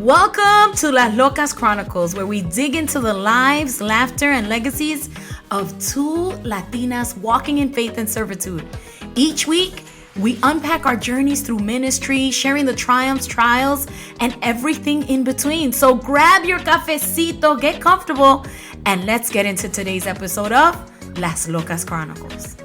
Welcome to Las Locas Chronicles, where we dig into the lives, laughter, and legacies of two Latinas walking in faith and servitude. Each week, we unpack our journeys through ministry, sharing the triumphs, trials, and everything in between. So grab your cafecito, get comfortable, and let's get into today's episode of Las Locas Chronicles.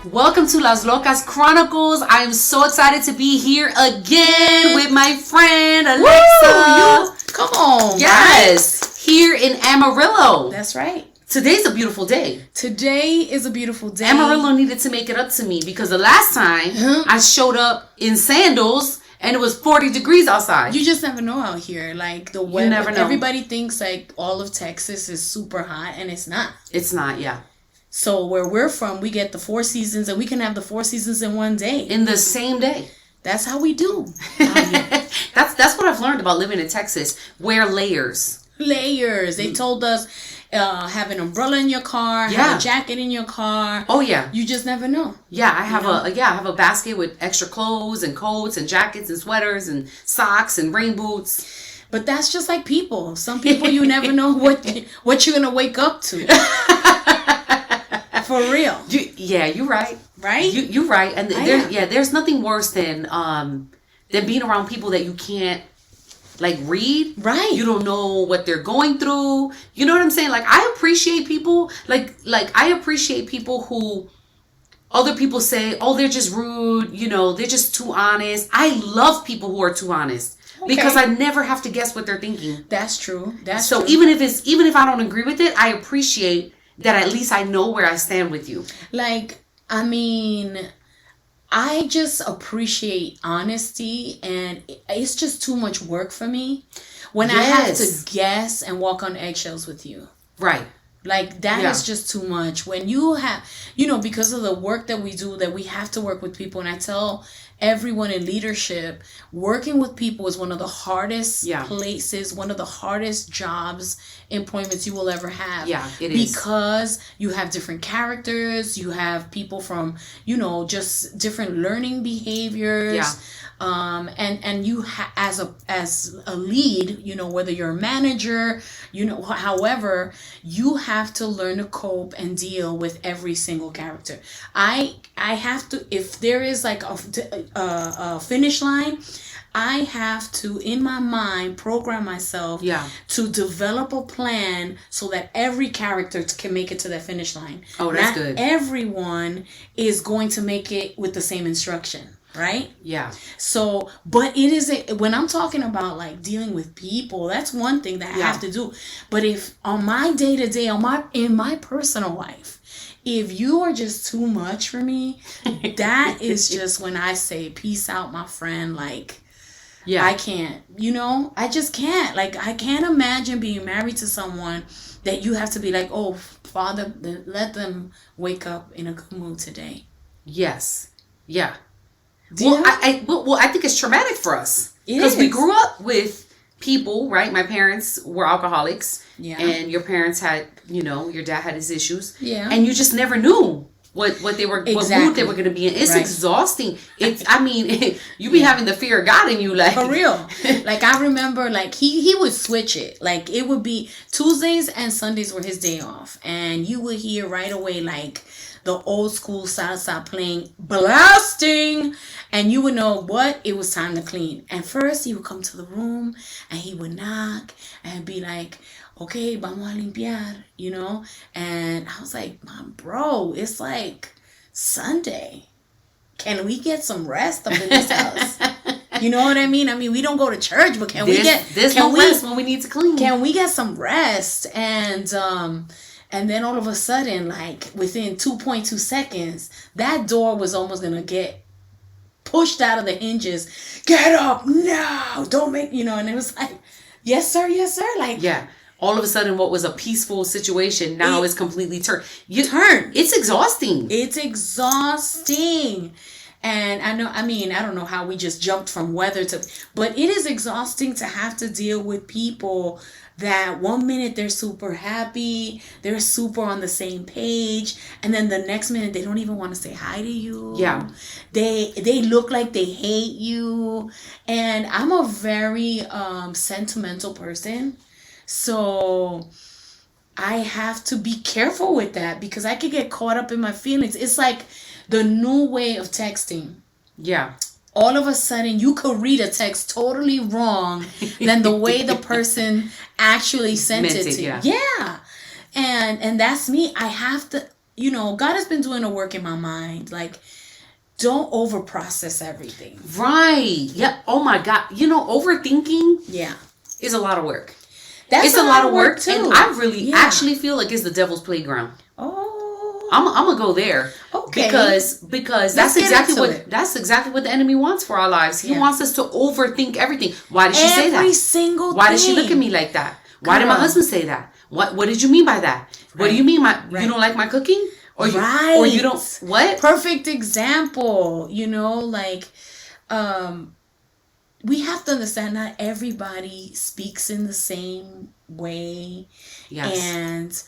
Welcome to Las Locas Chronicles. I am so excited to be here again with my friend Alexa. Come on. Yes, right? Here in Amarillo. That's right. Today's a beautiful day. Today is a beautiful day. Amarillo needed to make it up to me because the last time I showed up in sandals and it was 40 degrees outside. You just never know out here. Like the weather. You never know. Everybody thinks like all of Texas is super hot and it's not. It's not, yeah. So where we're from, we get the 4 seasons, and we can have the 4 seasons in one day. In the same day. That's how we do. That's what I've learned about living in Texas. Wear layers. Layers. They told us have an umbrella in your car, have a jacket in your car. Oh yeah. You just never know. Yeah, I have a basket with extra clothes and coats and jackets and sweaters and socks and rain boots. But that's just like people. Some people you never know what you're gonna wake up to. For real. You're right. Right? You're right. And there's nothing worse than being around people that you can't like read. Right. You don't know what they're going through. You know what I'm saying? Like I appreciate people who other people say, oh, they're just rude, they're just too honest. I love people who are too honest. Okay. Because I never have to guess what they're thinking. That's true. So even if I don't agree with it, I appreciate that at least I know where I stand with you. Like, I mean, I just appreciate honesty, and it's just too much work for me when I have to guess and walk on eggshells with you. Right. Like, that is just too much. When you have, because of the work that we do, that we have to work with people, and I tell everyone in leadership, working with people is one of the hardest places, one of the hardest jobs, employments you will ever have. Yeah, it is. Because you have different characters, you have people from, just different learning behaviors. Yeah. And you as a lead, whether you're a manager, however, you have to learn to cope and deal with every single character. I have to, if there is like a finish line, I have to, in my mind, program myself to develop a plan so that every character can make it to that finish line. Oh, that's good. Not everyone is going to make it with the same instruction. Right? Yeah. So, but it is when I'm talking about like dealing with people, that's one thing that I have to do. But if on my day-to-day, in my personal life, if you are just too much for me, that is just when I say, peace out, my friend. Like, I can't, I just can't. Like, I can't imagine being married to someone that you have to be like, oh, Father, let them wake up in a good mood today. Yes. Yeah. I think it's traumatic for us because we grew up with people, right? My parents were alcoholics, and your parents had, your dad had his issues, and you just never knew what they were, what mood they were going to be in. It's exhausting. You be having the fear of God in you, like for real. Like I remember, like he would switch it. Like it would be Tuesdays and Sundays were his day off, and you would hear right away like the old school salsa playing, blasting, and you would know what it was time to clean. And first he would come to the room and he would knock and be like, okay, vamos a limpiar, and I was like, Mom, bro, it's like Sunday. Can we get some rest up in this house? You know what I mean? I mean, we don't go to church, but can we get rest when we need to clean? Can we get some rest? And then all of a sudden, like within 2.2 seconds, that door was almost going to get pushed out of the hinges. Get up now. Don't make, and it was like, yes, sir. Like, all of a sudden what was a peaceful situation now is completely turned. It's exhausting. It's exhausting. And I don't know how we just jumped from weather but it is exhausting to have to deal with people that one minute they're super happy, they're super on the same page, and then the next minute they don't even want to say hi to you. Yeah. They look like they hate you. And I'm a very sentimental person. So I have to be careful with that because I could get caught up in my feelings. It's like the new way of texting. Yeah. All of a sudden, you could read a text totally wrong than the way the person actually sent it to you. Yeah. And that's me. I have to, God has been doing the work in my mind. Like, don't over process everything. Right. Yeah. Oh my God. Overthinking. Yeah. Is a lot of work. It's a lot of work too. And I really actually feel like it's the devil's playground. Oh. I'm gonna go there. Okay. Because that's exactly what the enemy wants for our lives. He wants us to overthink everything. Why did she say that? Every single thing. Why did she look at me like that? Why did my husband say that? What did you mean by that? Right. What do you mean you don't like my cooking? Or you don't what? Perfect example. We have to understand not everybody speaks in the same way. Yes. And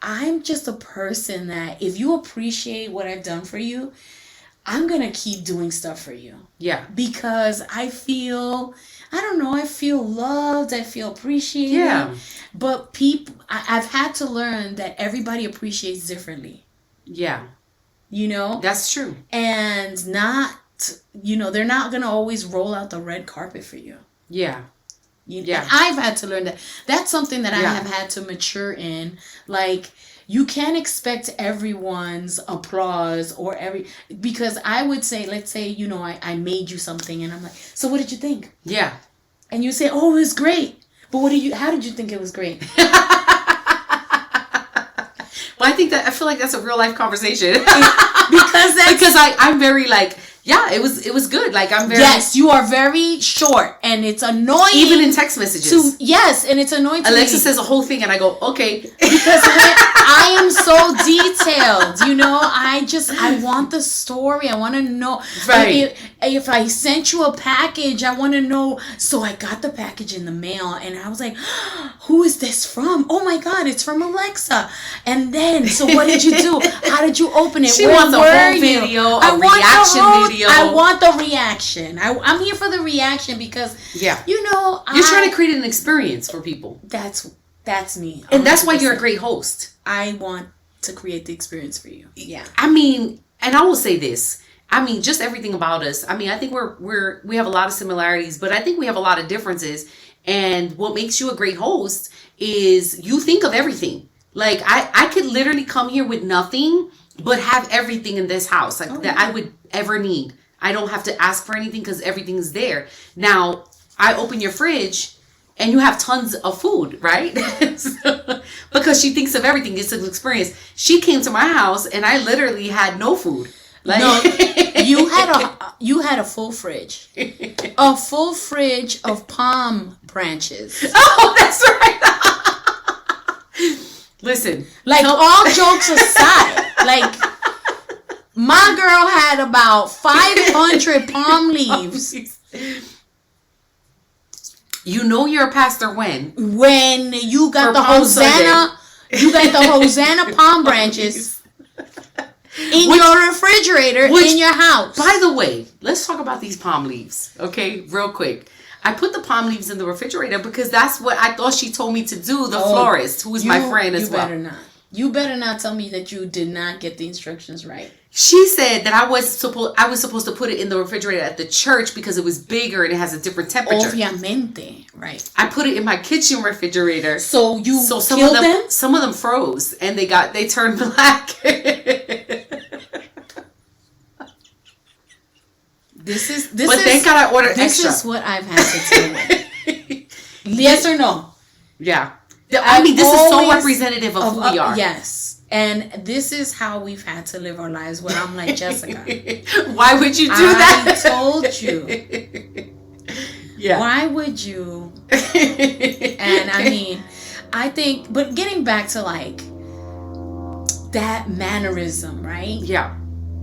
I'm just a person that if you appreciate what I've done for you, I'm going to keep doing stuff for you. Yeah. Because I feel loved. I feel appreciated. Yeah. But I've had to learn that everybody appreciates differently. Yeah. That's true. And not, they're not going to always roll out the red carpet for you. Yeah. Yeah. I've had to learn that. That's something that I have had to mature in. Like, you can't expect everyone's applause because I would say, let's say, I made you something and I'm like, so what did you think? Yeah. And you say, oh, it was great. But how did you think it was great? Well, I feel like that's a real life conversation. because I'm very like, yeah, it was good. Like I'm very Yes, you are very short and it's annoying. Even in text messages. Yes, and it's annoying to Alexa me. says a whole thing and I go, okay. Because I am so detailed, I want the story. I want to know. Right. If I sent you a package, I want to know. So I got the package in the mail and I was like, who is this from? Oh my God, it's from Alexa. And then, so what did you do? How did you open it? She wants a whole video, a reaction video. I want the reaction. I'm here for the reaction because, you're trying to create an experience for people. That's me. And that's why you're a great host. I want to create the experience for you. Yeah. I mean, and I will say this. I mean, just everything about us. I mean, I think we have a lot of similarities, but I think we have a lot of differences. And what makes you a great host is you think of everything. Like I could literally come here with nothing, but have everything in this house that I would ever need. I don't have to ask for anything because everything's there. Now, I open your fridge and you have tons of food, right? Because she thinks of everything. It's an experience. She came to my house and I literally had no food. Like, no, you had a full fridge. A full fridge of palm branches. Oh, that's right. Listen. Like, all jokes aside, like, my girl had about 500 palm leaves. You know you're a pastor when? When you got the Hosanna, you got the Hosanna palm branches in your refrigerator in your house. By the way, let's talk about these palm leaves, okay? Real quick. I put the palm leaves in the refrigerator because that's what I thought she told me to do, the florist, who is my friend as well. You better not tell me that you did not get the instructions right. She said that I was supposed to put it in the refrigerator at the church because it was bigger and it has a different temperature. Obviamente, right. I put it in my kitchen refrigerator. So some killed them? Some of them froze and they turned black. Thank God I ordered extra. This is what I've had to deal with. Yes or no? Yeah. I mean, this is so representative of who we are. Yes. And this is how we've had to live our lives when I'm like, Jessica. Why would you do that? I told you. Yeah. Why would you? And I mean, I think, but getting back to like that mannerism, right? Yeah.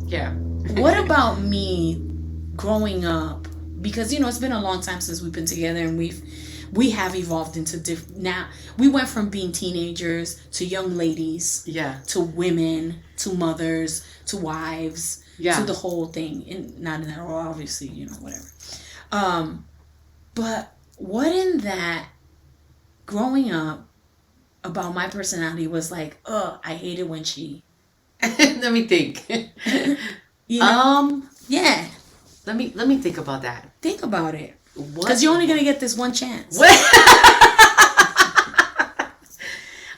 Yeah. What about me growing up? Because, you know, it's been a long time since we've been together, and we have evolved into different. Now we went from being teenagers to young ladies, yeah, to women, to mothers, to wives, yeah, to the whole thing. And not in that order, obviously, you know, whatever. But what in that growing up about my personality was like, I hate it when she. Let me think. You know? Yeah. Let me think about that. Think about it. Because you're only gonna get this one chance. What?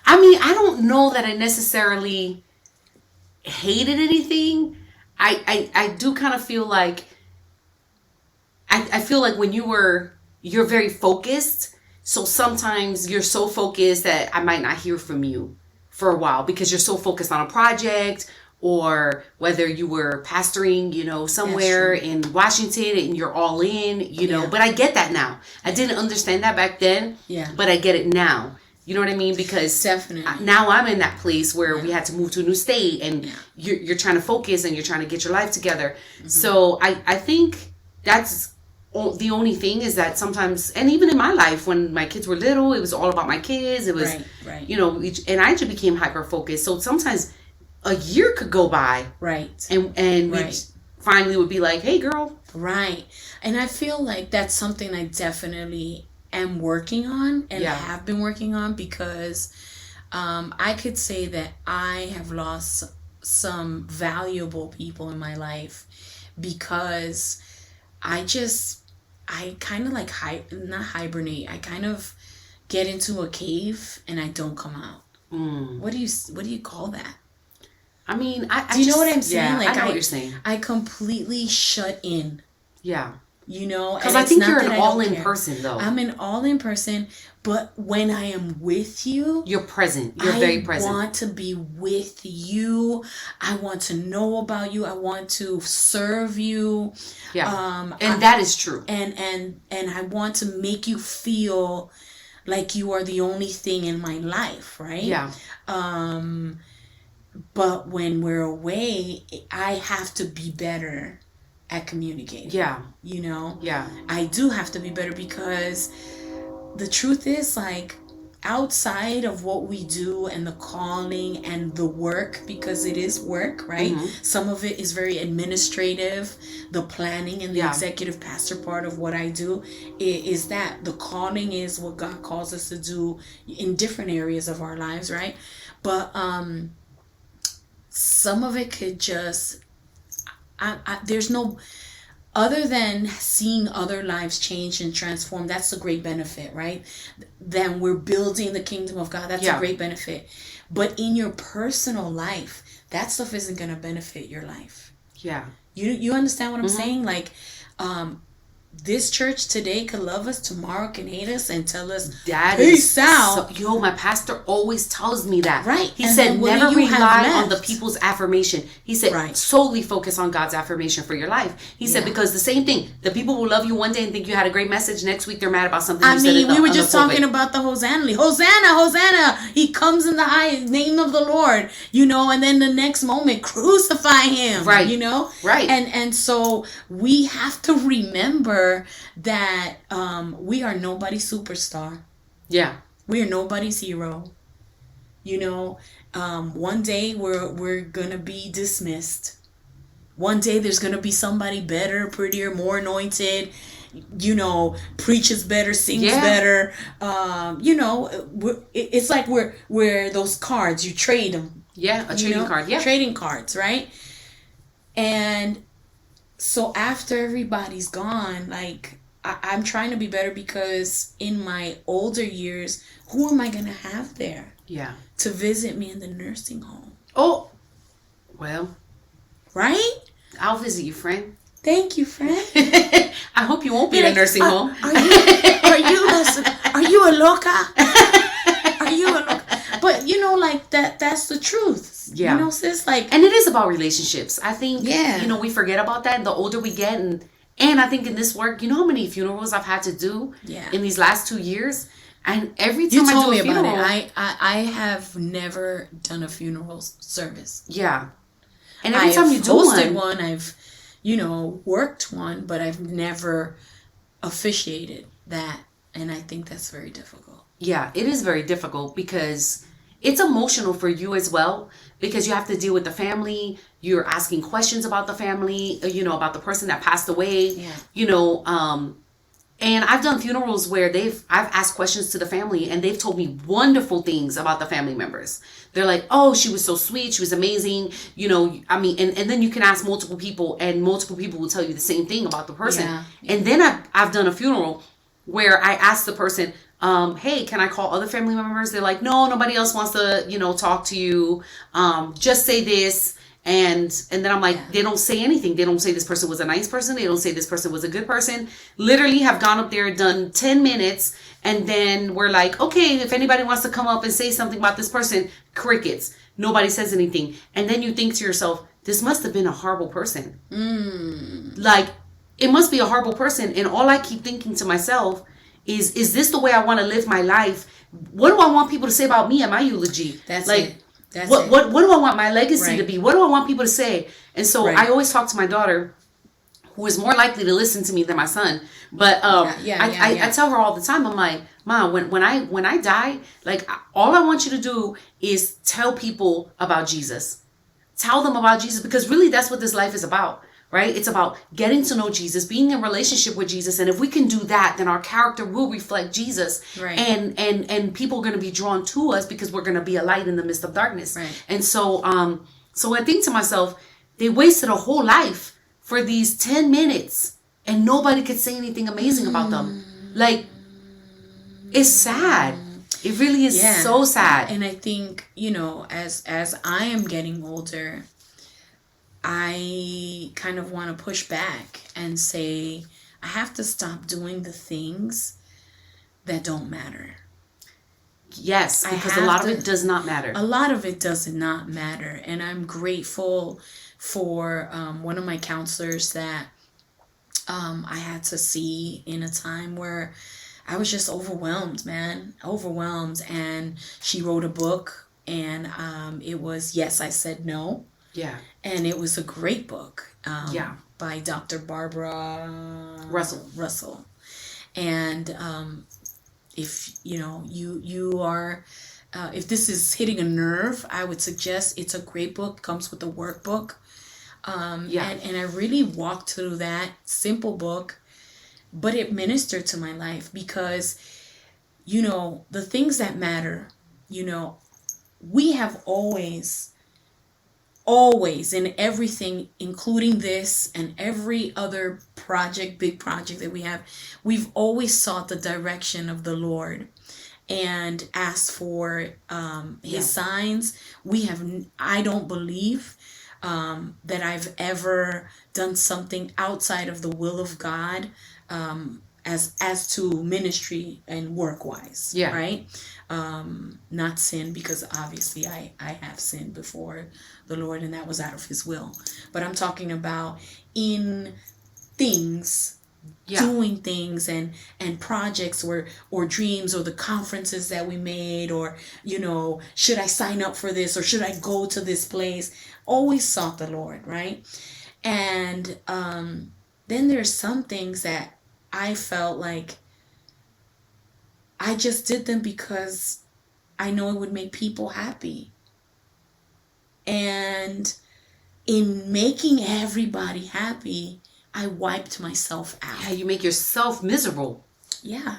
I mean, I don't know that I necessarily hated anything. I do kind of feel like I feel like when you're very focused. So sometimes you're so focused that I might not hear from you for a while because you're so focused on a project, or whether you were pastoring, you know, somewhere in Washington and you're all in, you know. But I get that now. I didn't understand that back then, but I get it now. You know what I mean? Because definitely now I'm in that place where we had to move to a new state, and you're trying to focus and you're trying to get your life together. Mm-hmm. So I think that's the only thing, is that sometimes, and even in my life when my kids were little, it was all about my kids. It was, you know, and I just became hyper focused. So sometimes a year could go by, and we finally would be like, hey girl, and I feel like that's something I definitely am working on, and have been working on, because I could say that I have lost some valuable people in my life because I kind of like not hibernate. I kind of get into a cave and I don't come out. What do you call that? I mean, do you know what I'm saying? Yeah, like I know what you're saying. I completely shut in. Yeah. You know, because I think you're an all-in person, though. I'm an all-in person, but when I am with you, you're present. You're very present. I want to be with you. I want to know about you. I want to serve you. Yeah, and that is true. And I want to make you feel like you are the only thing in my life, right? Yeah. But when we're away, I have to be better at communicating. Yeah. You know? Yeah. I do have to be better, because the truth is, like, outside of what we do and the calling and the work, because it is work, right? Mm-hmm. Some of it is very administrative, the planning and the executive pastor part of what I do is that the calling is what God calls us to do in different areas of our lives, right? But some of it could just there's no, other than seeing other lives change and transform, that's a great benefit, right? Then we're building the kingdom of God. That's a great benefit. But in your personal life, that stuff isn't going to benefit your life. Yeah. You understand what I'm saying? Like, this church today could love us, tomorrow can hate us and tell us, peace out. So, my pastor always tells me that. Right. He said, never rely on the people's affirmation. He said, solely focus on God's affirmation for your life. He said, because the same thing, the people will love you one day and think you had a great message. Next week, they're mad about something you said. We were just talking about the Hosanna. Hosanna, Hosanna. He comes in the high name of the Lord, you know, and then the next moment, crucify him. Right. You know? Right. And so we have to remember that we are nobody's superstar. Yeah. We are nobody's hero. You know, one day we're gonna be dismissed. One day there's gonna be somebody better, prettier, more anointed, you know, preaches better, sings better. You know, it's like we're those cards, you trade them. Yeah, a trading card. Yeah, trading cards, right? And so after everybody's gone, like, I'm trying to be better, because in my older years, who am I going to have there? Yeah. To visit me in the nursing home. Oh, well. Right? I'll visit you, friend. Thank you, friend. I hope you won't be in a nursing home. Are you a loca? Are you a loca? But, you know, like, that's the truth. Yeah. You know, sis, like... And it is about relationships. I think, you know, we forget about that the older we get. And I think in this work, you know how many funerals I've had to do in these last 2 years? And every time you told I do me a funeral, about it. I have never done a funeral service. Yeah. And every time you do hosted one, I've, worked one, but I've never officiated that. And I think that's very difficult. Yeah, it is very difficult because it's emotional for you as well, because you have to deal with the family. You're asking questions about the family, about the person that passed away. Yeah. And I've done funerals where I've asked questions to the family and they've told me wonderful things about the family members. They're like, oh, she was so sweet. She was amazing. And then you can ask multiple people and multiple people will tell you the same thing about the person. Yeah. And then I've done a funeral where I asked the person, hey, can I call other family members? They're like, no, nobody else wants to, talk to you. Just say this. And then I'm like, They don't say anything. They don't say this person was a nice person. They don't say this person was a good person. Literally have gone up there, done 10 minutes. And then we're like, okay, if anybody wants to come up and say something about this person, crickets. Nobody says anything. And then you think to yourself, this must have been a horrible person. Like, it must be a horrible person. And all I keep thinking to myself is this the way I want to live my life? What do I want people to say about me at my eulogy? That's like, it. That's what, it. what do I want my legacy Right. to be? What do I want people to say? And so Right. I always talk to my daughter, who is more likely to listen to me than my son. But I tell her all the time, I'm like, Mom, when I die, like, all I want you to do is tell people about Jesus. Tell them about Jesus, because really that's what this life is about. Right? It's about getting to know Jesus, being in relationship with Jesus. And if we can do that, then our character will reflect Jesus. Right. And people are going to be drawn to us because we're going to be a light in the midst of darkness. Right. And so I think to myself, they wasted a whole life for these 10 minutes and nobody could say anything amazing about them. Like, it's sad. It really is so sad. And I think, as I am getting older, I kind of want to push back and say, I have to stop doing the things that don't matter. Yes, because a lot of it does not matter. A lot of it does not matter. And I'm grateful for one of my counselors that I had to see in a time where I was just overwhelmed, man. Overwhelmed. And she wrote a book, and it was Yes, I Said No. Yeah. And it was a great book. By Dr. Barbara Russell. And if you are, if this is hitting a nerve, I would suggest it's a great book. Comes with a workbook. And I really walked through that simple book, but it ministered to my life because, the things that matter, we have always in everything, including this and every other big project that we have, we've always sought the direction of the Lord and asked for his signs. I don't believe that I've ever done something outside of the will of God, as to ministry and work wise, right? Not sin, because obviously I have sinned before the Lord, and that was out of his will. But I'm talking about in things, doing things and projects or dreams, or the conferences that we made, or should I sign up for this, or should I go to this place? Always sought the Lord, right? And then there's some things that I felt like I just did them because I know it would make people happy. And in making everybody happy, I wiped myself out. Yeah, you make yourself miserable. Yeah.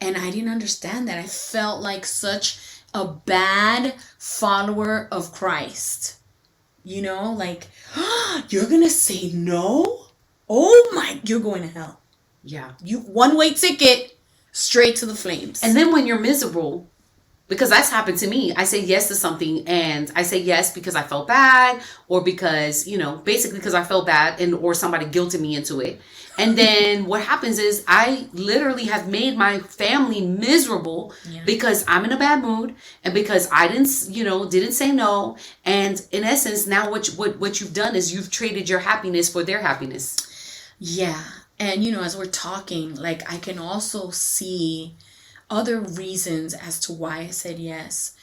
And I didn't understand that. I felt like such a bad follower of Christ. Like, you're going to say no? Oh my, you're going to hell. Yeah. You one-way ticket straight to the flames. And then when you're miserable, because that's happened to me, I say yes to something, and I say yes because I felt bad, or because, basically because I felt bad, or somebody guilted me into it. And then what happens is I literally have made my family miserable because I'm in a bad mood, and because I didn't say no. And in essence, now what you've done is you've traded your happiness for their happiness. Yeah. And, as we're talking, like, I can also see other reasons as to why I said yes.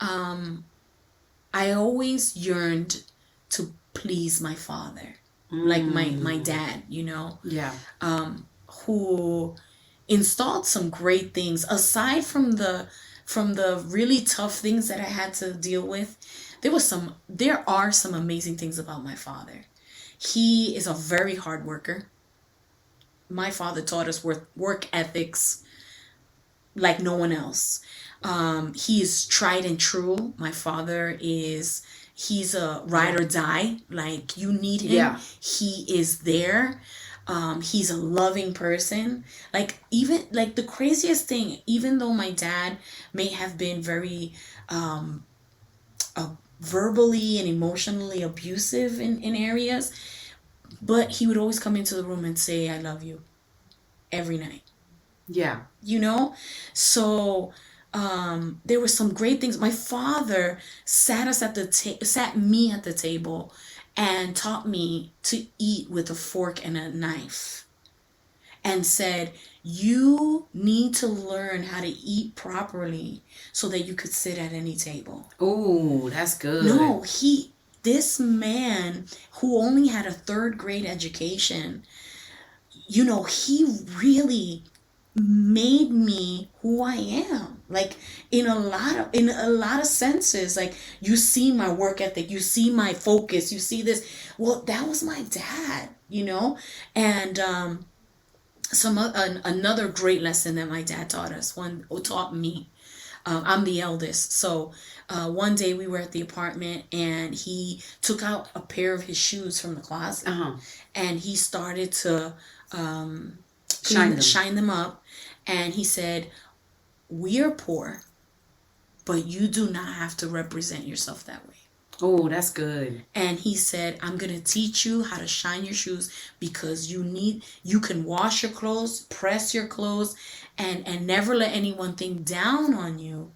I always yearned to please my father, like my dad, Yeah. Who installed some great things aside from the really tough things that I had to deal with. There are some amazing things about my father. He is a very hard worker. My father taught us work ethics like no one else. He is tried and true. My father he's a ride or die. Like, you need him. Yeah. He is there. He's a loving person. Like, even like the craziest thing, even though my dad may have been very verbally and emotionally abusive in areas, but he would always come into the room and say, "I love you," every night. Yeah. So there were some great things. My father sat me at the table and taught me to eat with a fork and a knife, and said, "You need to learn how to eat properly so that you could sit at any table." Oh, that's good. No, this man who only had a third grade education, he really made me who I am. Like, in a lot of senses. Like, you see my work ethic, you see my focus, you see this. Well, that was my dad, and another great lesson that my dad taught me. I'm the eldest, so one day we were at the apartment and he took out a pair of his shoes from the closet, and he started to shine them up, and he said, "We are poor, but you do not have to represent yourself that way." Oh, that's good. And he said, "I'm going to teach you how to shine your shoes, because you can wash your clothes, press your clothes, and never let anyone think down on you.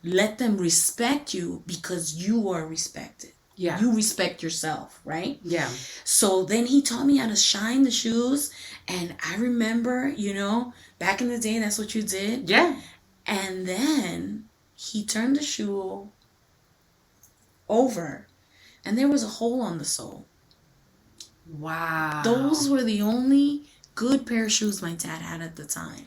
Let them respect you because you are respected." Yeah. You respect yourself, right? Yeah. So then he taught me how to shine the shoes. And I remember, back in the day, that's what you did. Yeah. And then he turned the shoe over, and there was a hole on the sole. Wow. Those were the only good pair of shoes my dad had at the time.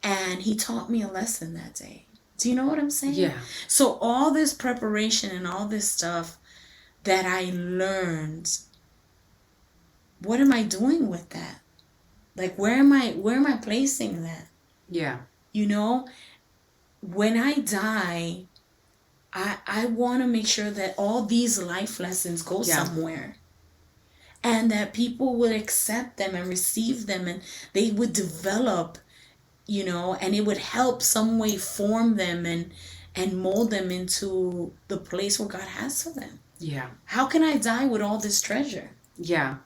And he taught me a lesson that day. Do you know what I'm saying? Yeah. So all this preparation and all this stuff that I learned, what am I doing with that? Like, where am I placing that? Yeah. When I die, I want to make sure that all these life lessons go somewhere, and that people would accept them and receive them, and they would develop, and it would help some way form them and mold them into the place where God has for them. Yeah. How can I die with all this treasure? Yeah.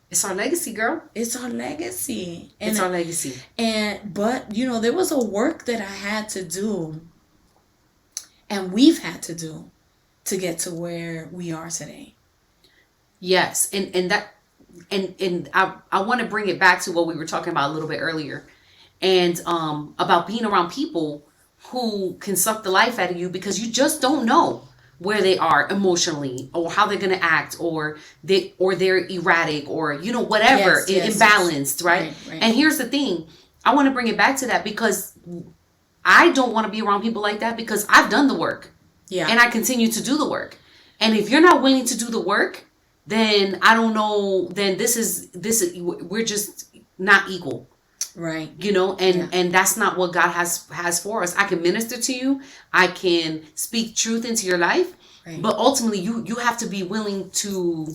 It's our legacy, girl. It's our legacy. It's our legacy. But there was a work that I had to do, and we've had to do, to get to where we are today. Yes. And I want to bring it back to what we were talking about a little bit earlier. And about being around people who can suck the life out of you, because you just don't know where they are emotionally, or how they're going to act, or they're erratic, or whatever, imbalanced, right? And here's the thing, I want to bring it back to that, because I don't want to be around people like that, because I've done the work, and I continue to do the work. And if you're not willing to do the work, then I don't know, then this is we're just not equal. Right. And that's not what God has for us. I can minister to you. I can speak truth into your life. Right. But ultimately, you have to be willing to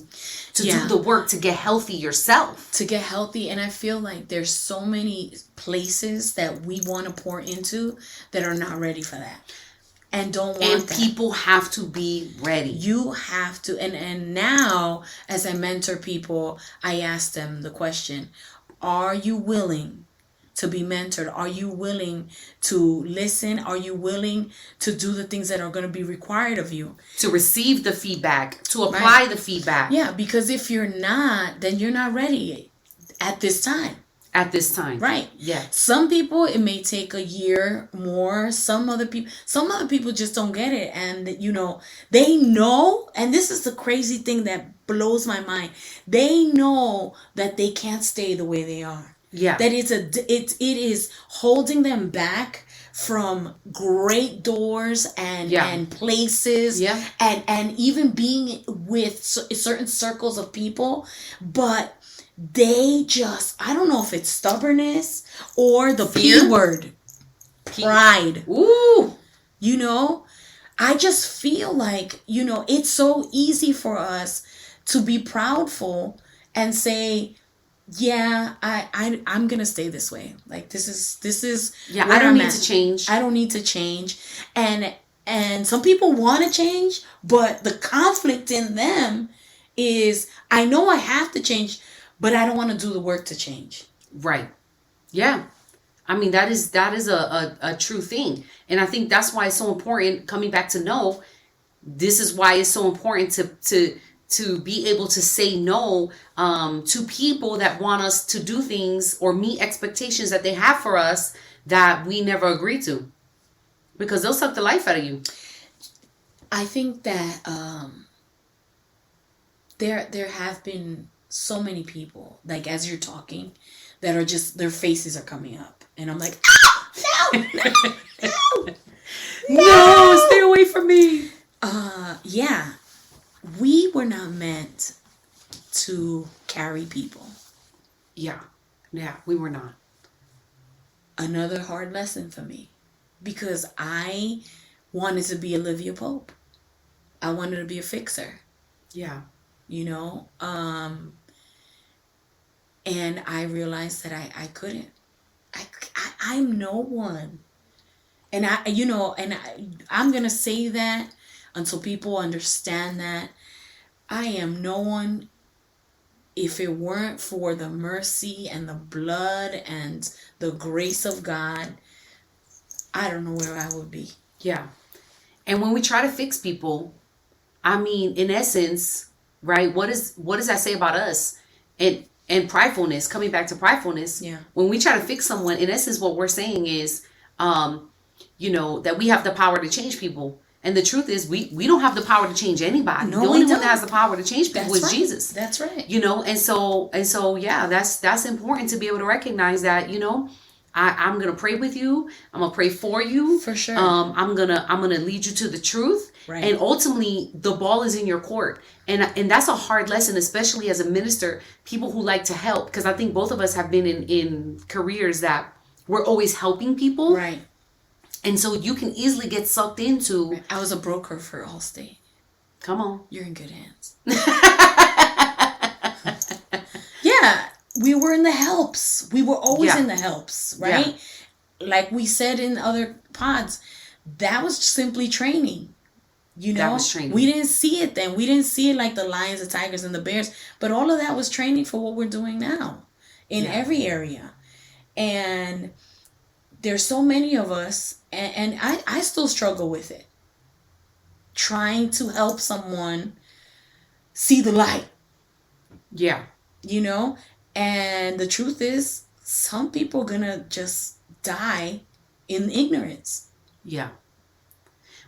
do the work to get healthy yourself. To get healthy. And I feel like there's so many places that we want to pour into that are not ready for that. And don't want that. People have to be ready. You have to. And now, as I mentor people, I ask them the question, are you willing to be mentored? Are you willing to listen? Are you willing to do the things that are going to be required of you? To receive the feedback, to apply the feedback. Yeah, because if you're not, then you're not ready at this time. At this time. Right. Yeah. Some people, it may take a year more. Some other people just don't get it. And, they know, and this is the crazy thing that blows my mind. They know that they can't stay the way they are. Yeah. That it is holding them back from great doors and places. Yeah. And even being with certain circles of people. But they just, I don't know if it's stubbornness or the P word, pride. Ooh. I just feel like, it's so easy for us to be proudful and say, yeah, I'm gonna stay this way. Like this is yeah. I don't need to change. I don't need to change, and some people want to change, but the conflict in them is, I know I have to change, but I don't want to do the work to change. Right. Yeah. I mean, that is a true thing, and I think that's why it's so important. Coming back to know, this is why it's so important to be able to say no to people that want us to do things or meet expectations that they have for us that we never agree to, because they'll suck the life out of you. I think that there have been so many people, like as you're talking, that are just, their faces are coming up, and I'm like, no, stay away from me. Yeah. We were not meant to carry people. Yeah, we were not. Another hard lesson for me, because I wanted to be Olivia Pope. I wanted to be a fixer. Yeah. And I realized that I couldn't. I'm no one. And I'm going to say that until people understand that I am no one. If it weren't for the mercy and the blood and the grace of God, I don't know where I would be. Yeah. And when we try to fix people, I mean, in essence, right, what does that say about us? And pridefulness, coming back to pridefulness. Yeah. When we try to fix someone, in essence, what we're saying is, that we have the power to change people. And the truth is, we don't have the power to change anybody. No, the only one that has the power to change people is right. Jesus. That's right. And so yeah, that's important to be able to recognize that, I'm gonna pray with you. I'm gonna pray for you. For sure. I'm gonna lead you to the truth. Right. And ultimately, the ball is in your court. And that's a hard lesson, especially as a minister. People who like to help, because I think both of us have been in careers that we're always helping people. Right. And so you can easily get sucked into. I was a broker for Allstate. Come on. You're in good hands. Yeah. We were in the helps. We were always in the helps, right? Yeah. Like we said in other pods, that was simply training. That was training. We didn't see it then. We didn't see it like the lions, the tigers, and the bears. But all of that was training for what we're doing now in every area. And there's so many of us, and I still struggle with it. Trying to help someone see the light. Yeah. And the truth is, some people are going to just die in ignorance. Yeah.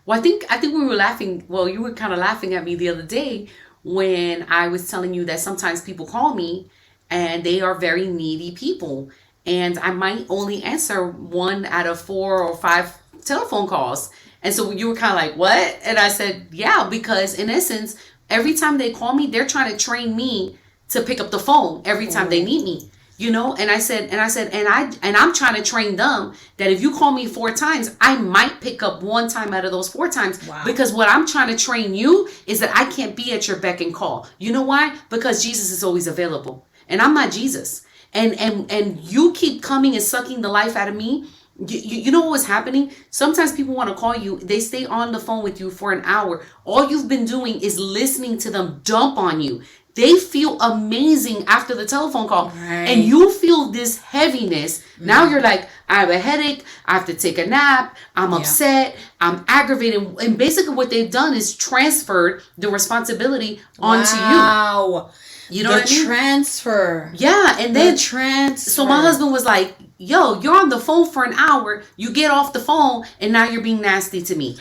Well, I think we were laughing. Well, you were kind of laughing at me the other day when I was telling you that sometimes people call me and they are very needy people. And I might only answer 1 out of 4 or 5 telephone calls. And so you were kind of like, what? And I said, yeah, because in essence, every time they call me, they're trying to train me to pick up the phone every time they need me. And I said, and I'm trying to train them that if you call me 4 times, I might pick up 1 time out of those 4 times. Wow. Because what I'm trying to train you is that I can't be at your beck and call. You know why? Because Jesus is always available. And I'm not Jesus. And you keep coming and sucking the life out of me. You know what was happening? Sometimes people want to call you. They stay on the phone with you for an hour. All you've been doing is listening to them dump on you. They feel amazing after the telephone call. Right. And you feel this heaviness. Mm-hmm. Now you're like, I have a headache. I have to take a nap. I'm upset. I'm aggravated. And basically what they've done is transferred the responsibility onto you. Wow. You know what I mean? Transfer. Yeah, and then transfer. So my husband was like, yo, you're on the phone for an hour. You get off the phone and now you're being nasty to me.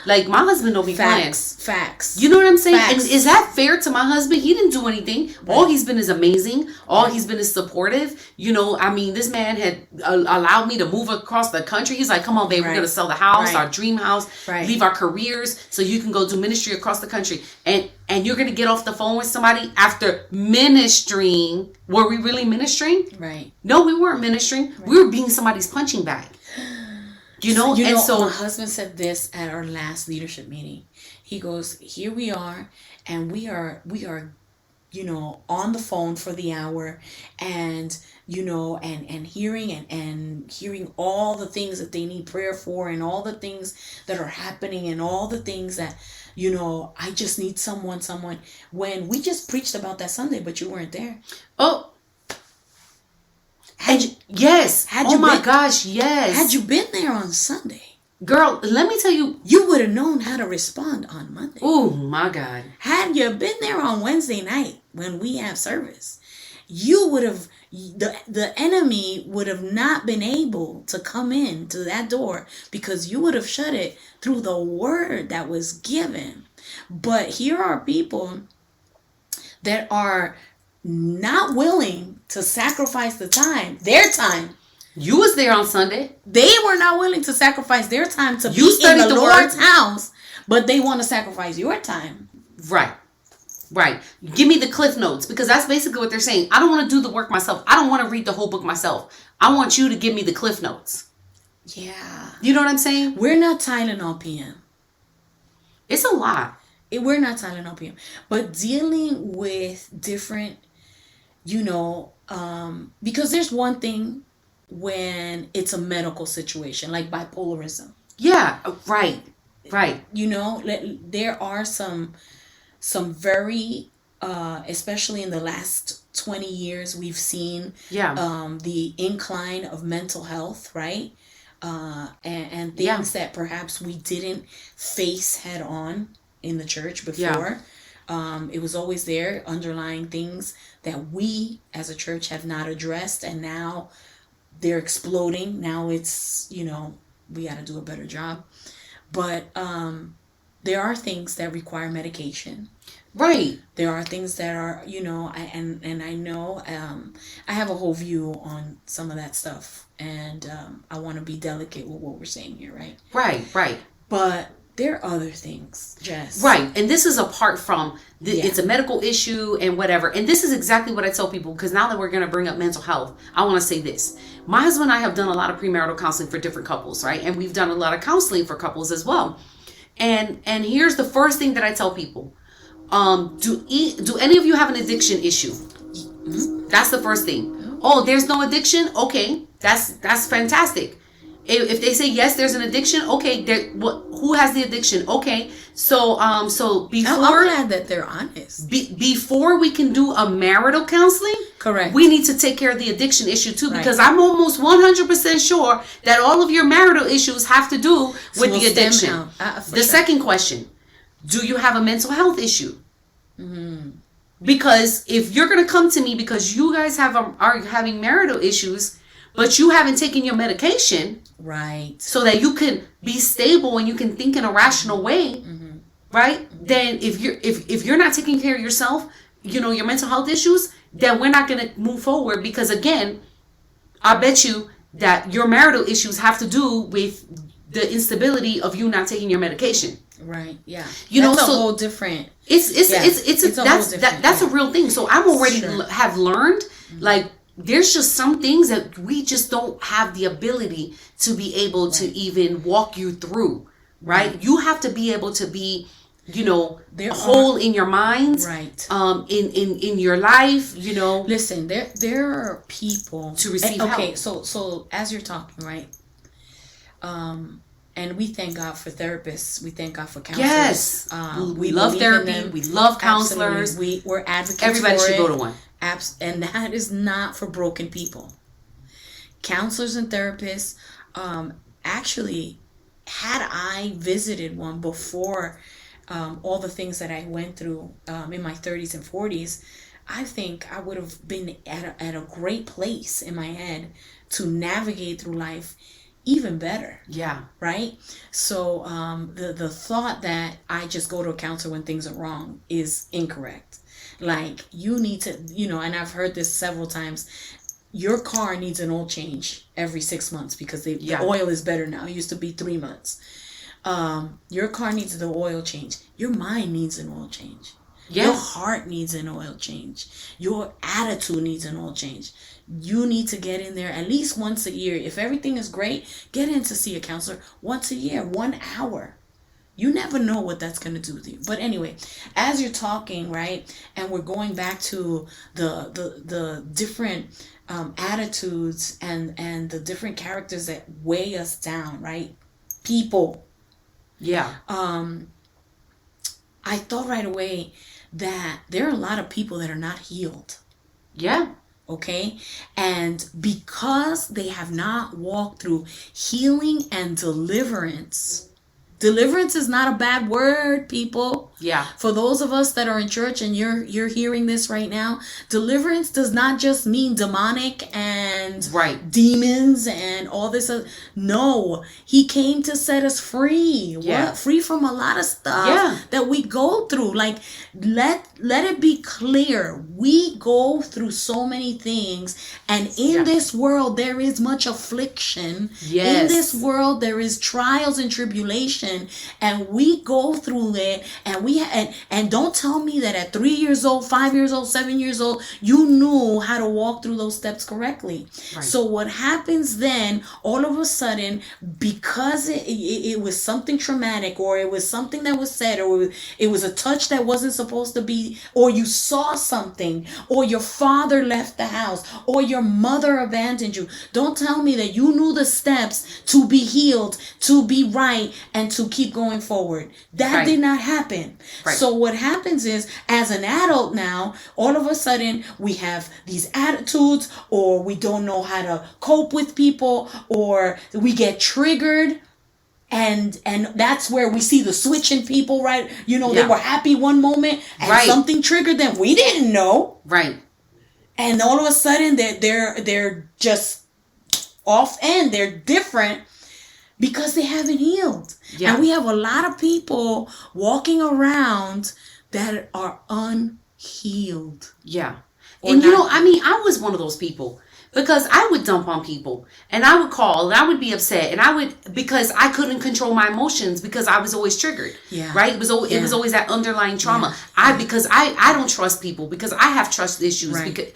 Like, my husband don't be playing. Facts. You know what I'm saying? Facts. And is that fair to my husband? He didn't do anything. Right. All he's been is amazing. All he's been is supportive. You know, I mean, this man had allowed me to move across the country. He's like, come on, babe, we're going to sell the house, our dream house, leave our careers so you can go do ministry across the country. And you're going to get off the phone with somebody after ministering. Were we really ministering? Right. No, we weren't ministering. Right. We were being somebody's punching bag. You know, so my husband said this at our last leadership meeting. He goes, here we are, and we are, you know, on the phone for the hour, and, you know, and hearing and hearing all the things that they need prayer for, and all the things that are happening, and all the things that, you know, I just need someone, when we just preached about that Sunday, but you weren't there. Oh, yes. Oh my gosh, yes. Had you been there on Sunday, girl, let me tell you, you would have known how to respond on Monday. Oh my God. Had you been there on Wednesday night when we have service, you would have, the enemy would have not been able to come in to that door, because you would have shut it through the word that was given. But here are people that are not willing to sacrifice their time. You was there on Sunday. They were not willing to sacrifice their time to be in the Lord's house, but they want to sacrifice your time. Right. Give me the cliff notes, because that's basically what they're saying. I don't want to do the work myself. I don't want to read the whole book myself. I want you to give me the cliff notes. Yeah. You know what I'm saying? We're not Tylenol PM. It's a lot. We're not Tylenol PM. But dealing with different, you know, because there's one thing when it's a medical situation, like bipolarism. Yeah, right. You know, there are some very, especially in the last 20 years, we've seen the incline of mental health, right? And things that perhaps we didn't face head on in the church before. It was always there, underlying things that we as a church have not addressed, and now they're exploding. Now it's, you know, we got to do a better job. But there are things that require medication. Right. There are things that are, you know, and I know I have a whole view on some of that stuff, and I want to be delicate with what we're saying here, right? Right. But there are other things, Jess. Right. And this is apart from, it's a medical issue and whatever. And this is exactly what I tell people, because now that we're going to bring up mental health, I want to say this. My husband and I have done a lot of premarital counseling for different couples, right? And we've done a lot of counseling for couples as well. And here's the first thing that I tell people. Do any of you have an addiction issue? Mm-hmm. That's the first thing. Oh, there's no addiction? Okay. That's fantastic. If they say yes, there's an addiction. Okay, who has the addiction? Okay, so before, I'm glad that they're honest. Before we can do a marital counseling, correct, we need to take care of the addiction issue too, because I'm almost 100% sure that all of your marital issues have to do with the addiction. The second question: do you have a mental health issue? Mm-hmm. Because if you're gonna come to me because you guys are having marital issues, but you haven't taken your medication, right, so that you can be stable and you can think in a rational way, mm-hmm. right? Mm-hmm. Then if you're not taking care of yourself, you know, your mental health issues, then we're not going to move forward, because again, I bet you that your marital issues have to do with the instability of you not taking your medication. Right. Yeah. You know, so a whole different. That's a real thing. So I'm already have learned, mm-hmm. like, there's just some things that we just don't have the ability to be able to even walk you through, right? You have to be able to be, you know, whole in your mind, right? In your life, you know. Listen, there are people to receive help. Okay, so as you're talking, right? And we thank God for therapists. We thank God for counselors. Yes, we love therapy. We love counselors. We're advocates. Everybody should go to one. And that is not for broken people. Counselors and therapists, actually, had I visited one before all the things that I went through in my 30s and 40s, I think I would have been at a great place in my head to navigate through life even better. Yeah. Right? So the thought that I just go to a counselor when things are wrong is incorrect. Like, you need to, and I've heard this several times. Your car needs an oil change every 6 months because the oil is better now. It used to be 3 months. Your car needs the oil change. Your mind needs an oil change. Yes. Your heart needs an oil change. Your attitude needs an oil change. You need to get in there at least once a year. If everything is great, get in to see a counselor once a year, 1 hour. You never know what that's going to do with you. But anyway, as you're talking, right, and we're going back to the different attitudes and the different characters that weigh us down, right? People. Yeah. I thought right away that there are a lot of people that are not healed. Yeah. Okay? And because they have not walked through healing and deliverance. Deliverance is not a bad word, people. Yeah. For those of us that are in church and you're hearing this right now, deliverance does not just mean demonic and demons and all this. No, he came to set us free. Yeah. What? Free from a lot of stuff that we go through. Like, let it be clear. We go through so many things, and in this world there is much affliction. Yes. In this world there is trials and tribulation. And we go through it, and don't tell me that at 3 years old, 5 years old, 7 years old, you knew how to walk through those steps correctly. Right. So what happens then, all of a sudden, because it was something traumatic, or it was something that was said, or it was a touch that wasn't supposed to be, or you saw something, or your father left the house, or your mother abandoned you. Don't tell me that you knew the steps to be healed, to be right, and to keep going forward. That did not happen. Right. So what happens is, as an adult now, all of a sudden we have these attitudes, or we don't know how to cope with people, or we get triggered. And that's where we see the switch in people, right? They were happy one moment and something triggered them. We didn't know. Right. And all of a sudden they're just off, and they're different because they haven't healed. Yeah. And we have a lot of people walking around that are unhealed. Yeah. And I was one of those people. Because I would dump on people, and I would call, and I would be upset, and because I couldn't control my emotions, because I was always triggered. Yeah. Right? It was always that underlying trauma. Yeah. Because I don't trust people, because I have trust issues. Right.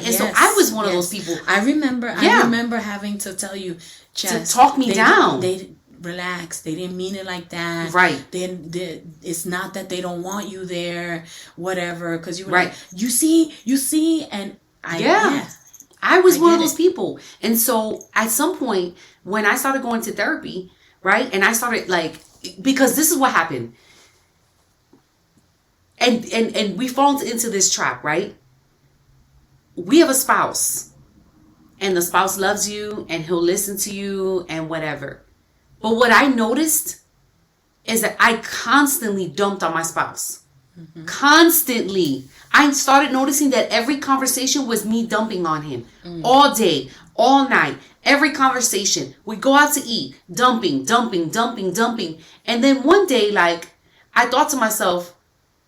And so I was one of those people. I remember having to tell you, to talk me down. They relax. They didn't mean it like that. Right. It's not that they don't want you there, whatever. Because you were like, you see, and I was one of those people. And so at some point, when I started going to therapy, right, and I started because this is what happened. And we fall into this trap, right? We have a spouse, and the spouse loves you, and he'll listen to you and whatever. But what I noticed is that I constantly dumped on my spouse. Mm-hmm. Constantly. I started noticing that every conversation was me dumping on him. All day, all night, every conversation. We go out to eat, dumping. And then one day, I thought to myself,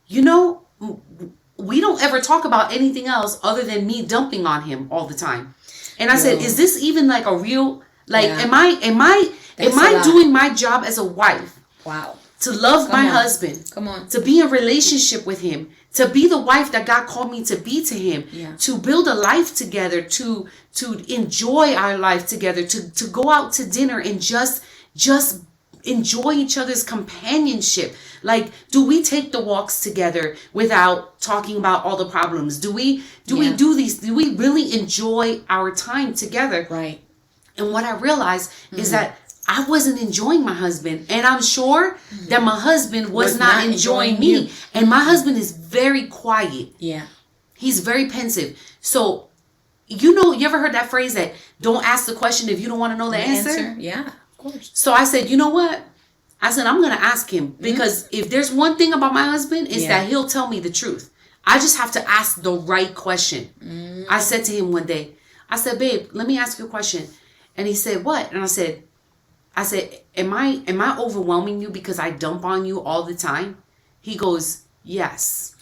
we don't ever talk about anything else other than me dumping on him all the time. And I said, is this even a real, am I doing my job as a wife? Wow. To love my husband. Come on. To be in a relationship with him. To be the wife that God called me to be to him. Yeah. To build a life together. To enjoy our life together. To go out to dinner and just enjoy each other's companionship. Do we take the walks together without talking about all the problems? Do we do these? Do we really enjoy our time together? Right. And what I realized is that I wasn't enjoying my husband. And I'm sure that my husband was not enjoying me. You. And my husband is very quiet. Yeah. He's very pensive. So, you ever heard that phrase that don't ask the question if you don't want to know the answer? Yeah, of course. So I said, you know what? I said, I'm going to ask him. Because if there's one thing about my husband, it's that he'll tell me the truth. I just have to ask the right question. I said to him one day, I said, babe, let me ask you a question. And he said, what? And I said, am I overwhelming you because I dump on you all the time? He goes, yes.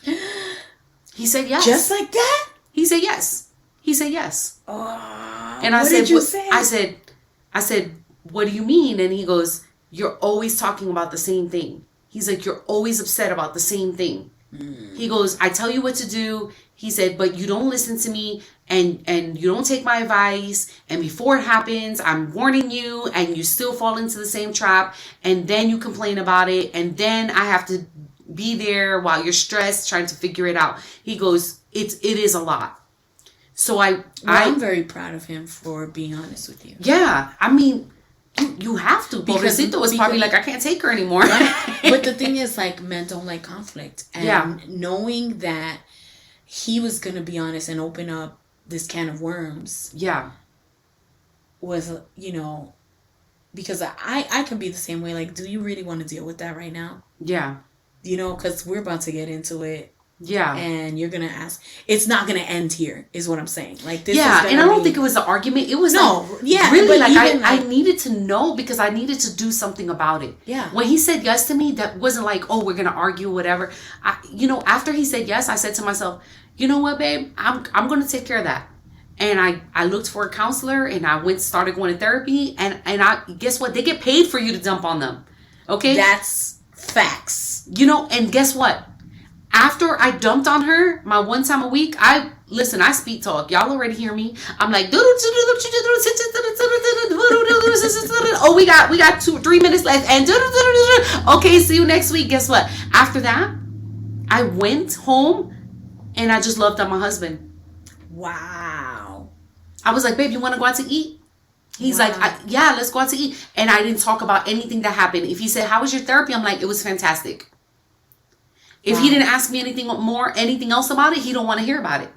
He said yes. Just like that? He said yes. He said yes. Oh, and I what said, did you say? I said, what do you mean? And he goes, you're always talking about the same thing. He's like, you're always upset about the same thing. He goes, I tell you what to do. He said, but you don't listen to me and you don't take my advice. And before it happens, I'm warning you and you still fall into the same trap. And then you complain about it. And then I have to be there while you're stressed trying to figure it out. He goes, it is a lot. So I'm very proud of him for being honest with you. Yeah. I mean, you have to. Because Pobrecito was probably like, I can't take her anymore. Right? But the thing is, like, men don't like conflict. And knowing that he was going to be honest and open up this can of worms. Yeah. Was, because I can be the same way. Like, do you really want to deal with that right now? Yeah. Because we're about to get into it. Yeah. And you're going to ask. It's not going to end here, is what I'm saying. Like, this yeah, is and I don't think it was an argument. It was really like I needed to know because I needed to do something about it. Yeah. When he said yes to me, that wasn't like, oh, we're going to argue, whatever. After he said yes, I said to myself, you know what, babe? I'm going to take care of that. And I looked for a counselor and I started going to therapy. And I guess what? They get paid for you to dump on them. Okay? That's facts. And guess what? After I dumped on her, my one time a week, I speak talk. Y'all already hear me. I'm like, oh, we got 2-3 minutes left. And okay, see you next week. Guess what? After that, I went home and I just loved on my husband. Wow. I was like, babe, you want to go out to eat? He's like, yeah, let's go out to eat. And I didn't talk about anything that happened. If he said, how was your therapy? I'm like, it was fantastic. If he didn't ask me anything else about it, he don't want to hear about it.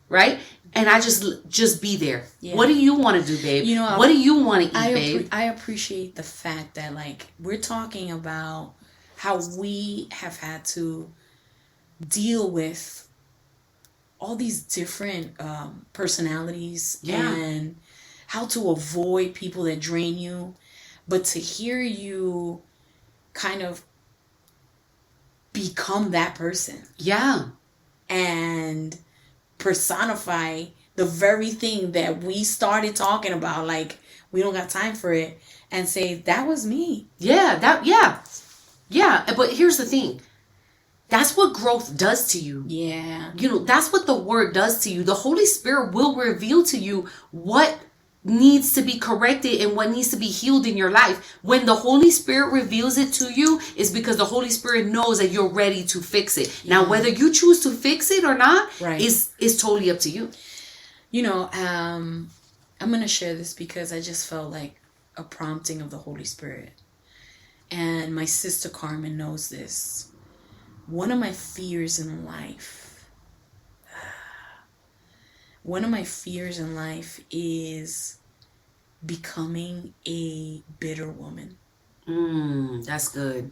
Right? And I just be there. Yeah. What do you want to do, babe? What do you want to eat, babe? I appreciate the fact that, like, we're talking about how we have had to deal with all these different personalities and how to avoid people that drain you. But to hear you kind of become that person. Yeah. And personify the very thing that we started talking about, like, we don't got time for it, and say, that was me. Yeah, Yeah, but here's the thing. That's what growth does to you. Yeah. That's what the word does to you. The Holy Spirit will reveal to you what needs to be corrected and what needs to be healed in your life. When the Holy Spirit reveals it to you, is because the Holy Spirit knows that you're ready to fix it. Yeah. Now, whether you choose to fix it or not is totally up to you. I'm going to share this because I just felt like a prompting of the Holy Spirit. And my sister Carmen knows this. One of my fears in life is becoming a bitter woman. That's good.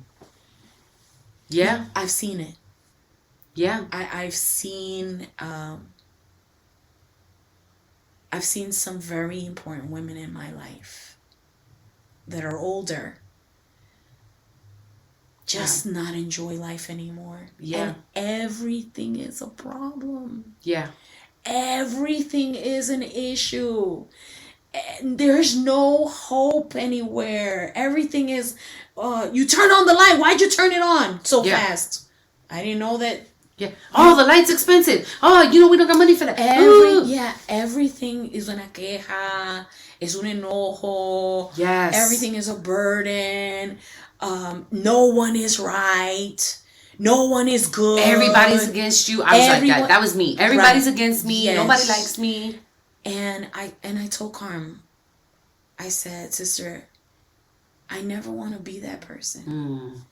Yeah. I've seen it. Yeah. I've seen some very important women in my life that are older just not enjoy life anymore. Yeah. And everything is a problem. Yeah. Everything is an issue. And there's no hope anywhere. Everything is, you turn on the light. Why'd you turn it on so fast? I didn't know that. Yeah. Oh, the light's expensive. Oh, we don't got money for that. Everything is una queja. Es un enojo. Yes. Everything is a burden. No one is right. No one is good. Everybody's against you. I was like that. That was me. Everybody's against me. Yes. Nobody likes me. And I told Carm, I said, sister, I never want to be that person.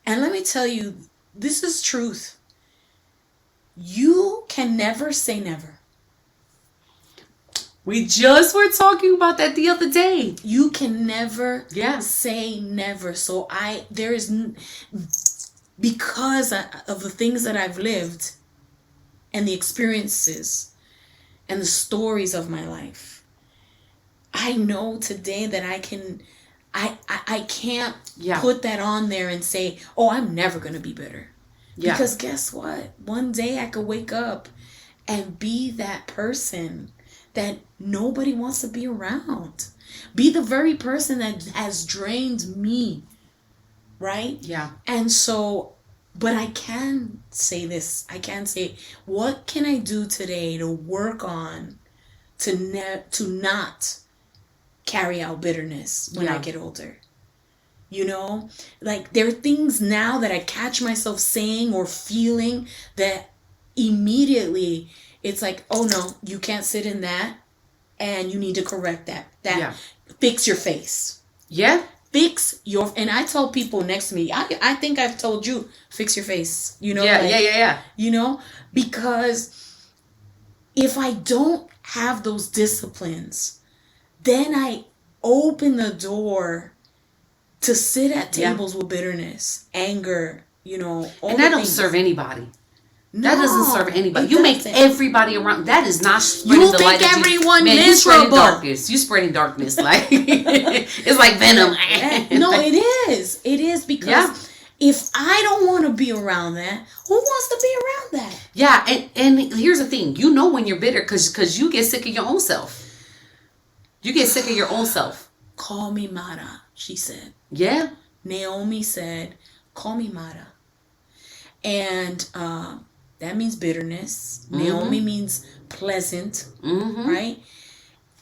And let me tell you, this is truth. You can never say never. We just were talking about that the other day. You can never say never. So because of the things that I've lived, and the experiences and the stories of my life, I know today that I can't put that on there and say, oh, I'm never going to be bitter. Yeah. Because guess what? One day I could wake up and be that person that nobody wants to be around. Be the very person that has drained me. Right? Yeah. And so, but I can say this. I can say, what can I do today to work on to not carry out bitterness when I get older? You know, like there are things now that I catch myself saying or feeling that immediately it's like, oh no, you can't sit in that, and you need to correct that. Fix your face. Yeah. Fix your, and I tell people next to me, I think I've told you, fix your face. You know? Yeah, like, yeah. You know, because if I don't have those disciplines, then I open the door to sit at tables with bitterness, anger, you know. And that don't serve anybody. No, that doesn't serve anybody. You make everybody around. That is not spreading the light. You make everyone miserable. You spreading darkness. You spreading darkness. Like it's like venom. No, it is. It is because if I don't want to be around that, who wants to be around that? Yeah, and here's the thing. You know when you're bitter because you get sick of your own self. You get sick of your own self. Call me Mara, she said. Yeah. Naomi said, call me Mara. And that means bitterness. Mm-hmm. Naomi means pleasant, right?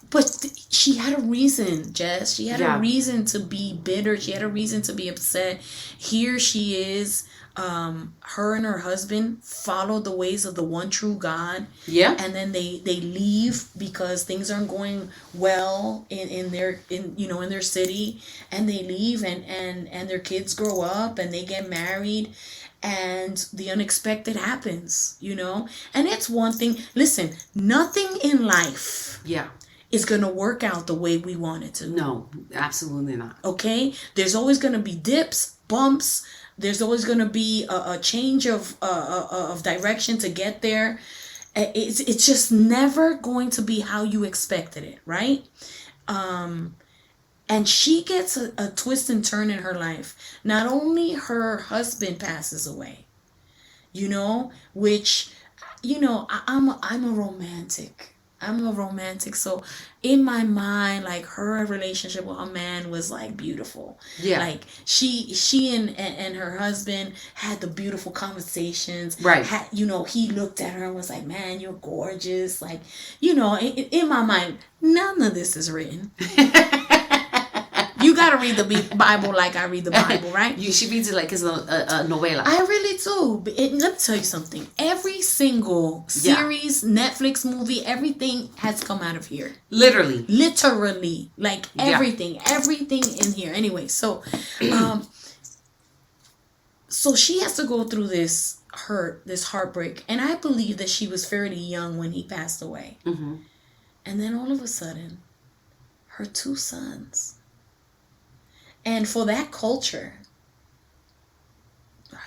But she had a reason, Jess. She had a reason to be bitter. She had a reason to be upset. Here she is. Her and her husband followed the ways of the one true God. Yeah. And then they leave because things aren't going well in their city. And they leave and their kids grow up and they get married. And the unexpected happens, you know? And it's one thing. Listen, nothing in life is going to work out the way we want it to. No, absolutely not. Okay? There's always going to be dips, bumps. There's always going to be a change of direction to get there. It's just never going to be how you expected it, right? And she gets a twist and turn in her life. Not only her husband passes away, you know, which, you know, I'm a romantic. I'm a romantic. So in my mind, like her relationship with her man was like beautiful. Yeah. Like she and her husband had the beautiful conversations. Right. You know, he looked at her and was like, man, you're gorgeous. Like, you know, in my mind, none of this is written. You gotta read the Bible like I read the Bible, right? She reads it like it's a novela. I really do. Let me tell you something. Every single series, Netflix movie, everything has come out of here. Literally, like everything in here. Anyway, so she has to go through this heartbreak, and I believe that she was fairly young when he passed away. Mm-hmm. And then all of a sudden, her two sons. And for that culture,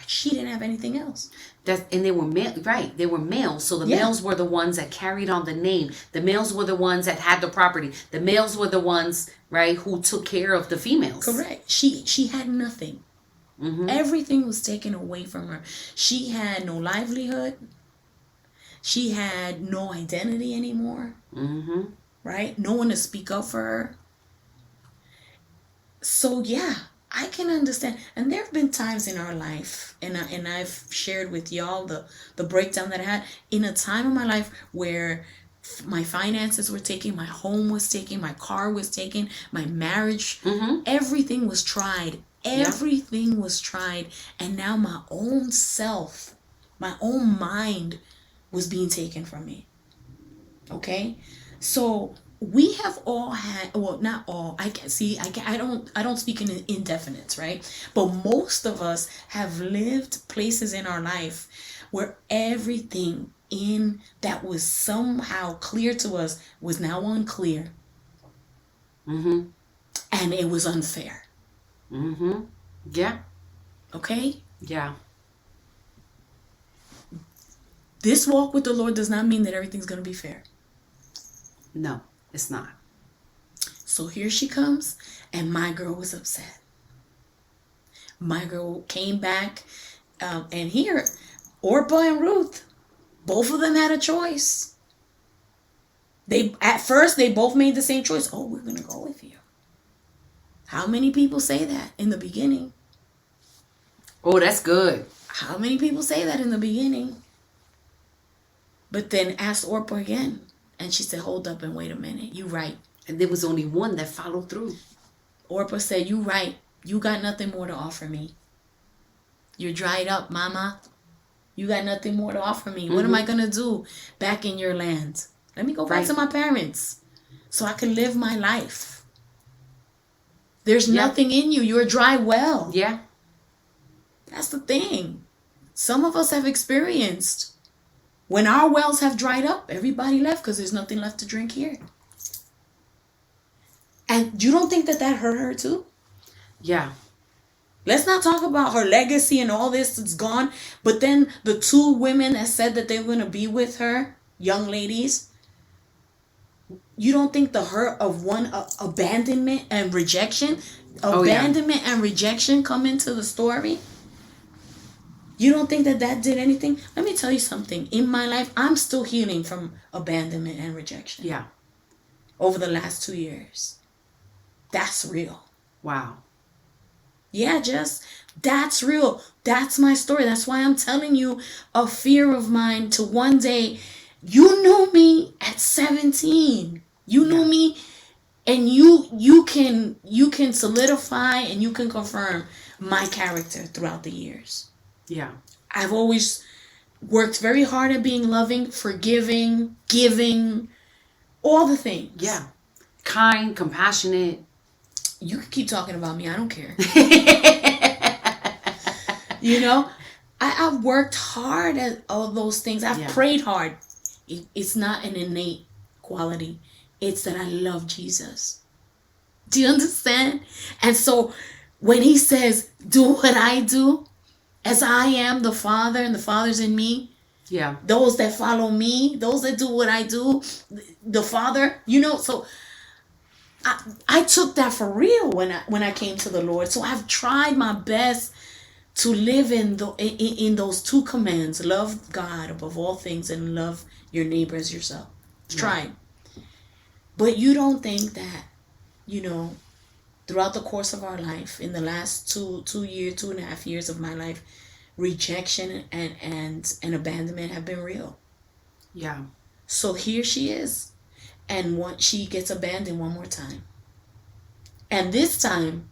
she didn't have anything else. And they were right. They were males, so the males were the ones that carried on the name. The males were the ones that had the property. The males were the ones, right, who took care of the females. Correct. She had nothing. Mm-hmm. Everything was taken away from her. She had no livelihood. She had no identity anymore. Mm-hmm. Right? No one to speak up for her. So I can understand. And there have been times in our life, and I've shared with y'all the breakdown that I had in a time of my life where my finances were taken, my home was taken, my car was taken, my marriage, everything was tried. Everything was tried. And now my own self, my own mind was being taken from me. Okay? So we have all had, well, not all, I don't speak in indefinites, right? But most of us have lived places in our life where everything in that was somehow clear to us was now unclear. Mm-hmm. And it was unfair. Mm-hmm. Yeah. Okay? Yeah. this walk with the Lord does not mean that everything's going to be fair. No, it's not. So here she comes, and my girl was upset. My girl came back, and here, Orpah and Ruth, both of them had a choice. At first, they both made the same choice. Oh, we're going to go with you. How many people say that in the beginning? Oh, that's good. How many people say that in the beginning? But then asked Orpah again. And she said, hold up and wait a minute. You right. And there was only one that followed through. Orpah said, you right. You got nothing more to offer me. You're dried up, mama. You got nothing more to offer me. Mm-hmm. What am I going to do back in your land? Let me go back to my parents so I can live my life. There's nothing in you. You're a dry well. Yeah. That's the thing. Some of us have experienced when our wells have dried up, everybody left because there's nothing left to drink here. And you don't think that hurt her too? Yeah. Let's not talk about her legacy and all this that's gone. But then the two women that said that they were going to be with her, young ladies, you don't think the hurt of one abandonment and rejection, and rejection come into the story? You don't think that did anything? Let me tell you something. In my life, I'm still healing from abandonment and rejection. Yeah. Over the last 2 years. That's real. Wow. Yeah, Jess. That's real. That's my story. That's why I'm telling you a fear of mine to one day. You knew me at 17. You knew me, and you can solidify and you can confirm my character throughout the years. Yeah. I've always worked very hard at being loving, forgiving, giving, all the things. Yeah. Kind, compassionate. You can keep talking about me. I don't care. You know, I've worked hard at all those things. I've prayed hard. It's not an innate quality. It's that I love Jesus. Do you understand? And so when he says, do what I do, as I am the Father and the Father's in me. Yeah. Those that follow me, those that do what I do, the Father, you know, so I took that for real when I came to the Lord. So I've tried my best to live in those two commands. Love God above all things and love your neighbor as yourself. Tried. But you don't think that, you know, throughout the course of our life, in the last 2.5 years of my life, rejection and abandonment have been real. Yeah. So here she is. And she gets abandoned one more time. And this time,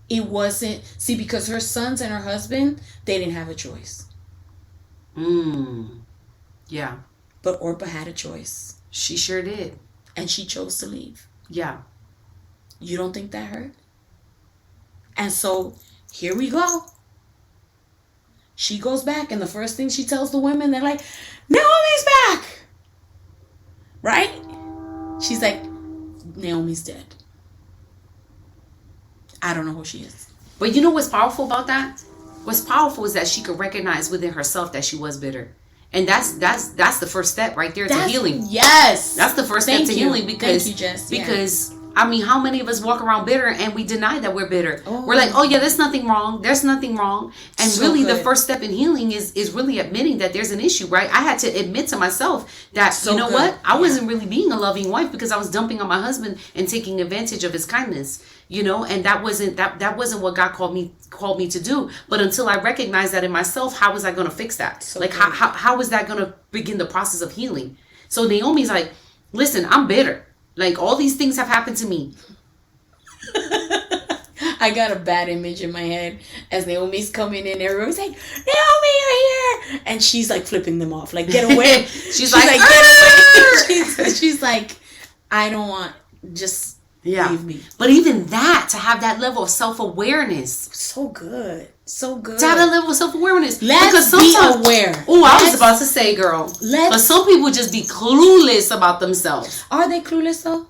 it wasn't... See, because her sons and her husband, they didn't have a choice. Yeah. But Orpah had a choice. She sure did. And she chose to leave. Yeah. You don't think that hurt? And so, here we go. She goes back, and the first thing she tells the women, they're like, Naomi's back! Right? She's like, Naomi's dead. I don't know who she is. But you know what's powerful about that? What's powerful is that she could recognize within herself that she was bitter. And that's the first step right there to healing. Yes. That's the first step to healing because Thank you, Jess. Because I mean, how many of us walk around bitter and we deny that we're bitter? We're like, oh yeah, there's nothing wrong. There's nothing wrong. And so really the first step in healing is really admitting that there's an issue, right? I had to admit to myself that, what? I wasn't really being a loving wife because I was dumping on my husband and taking advantage of his kindness, you know, and that wasn't what God called me to do. But until I recognized that in myself, how was I going to fix that? How was that going to begin the process of healing? So Naomi's like, listen, I'm bitter. Like, all these things have happened to me. I got a bad image in my head as Naomi's coming in. Everyone's like, Naomi, you're here. And she's like flipping them off. Like, get away. she's like get away. She's like, I don't want, just leave me. But even that, to have that level of self-awareness. So good. So good. To have that level of self-awareness. Let's be aware. Oh, I was about to say, girl. But some people just be clueless about themselves. Are they clueless, though?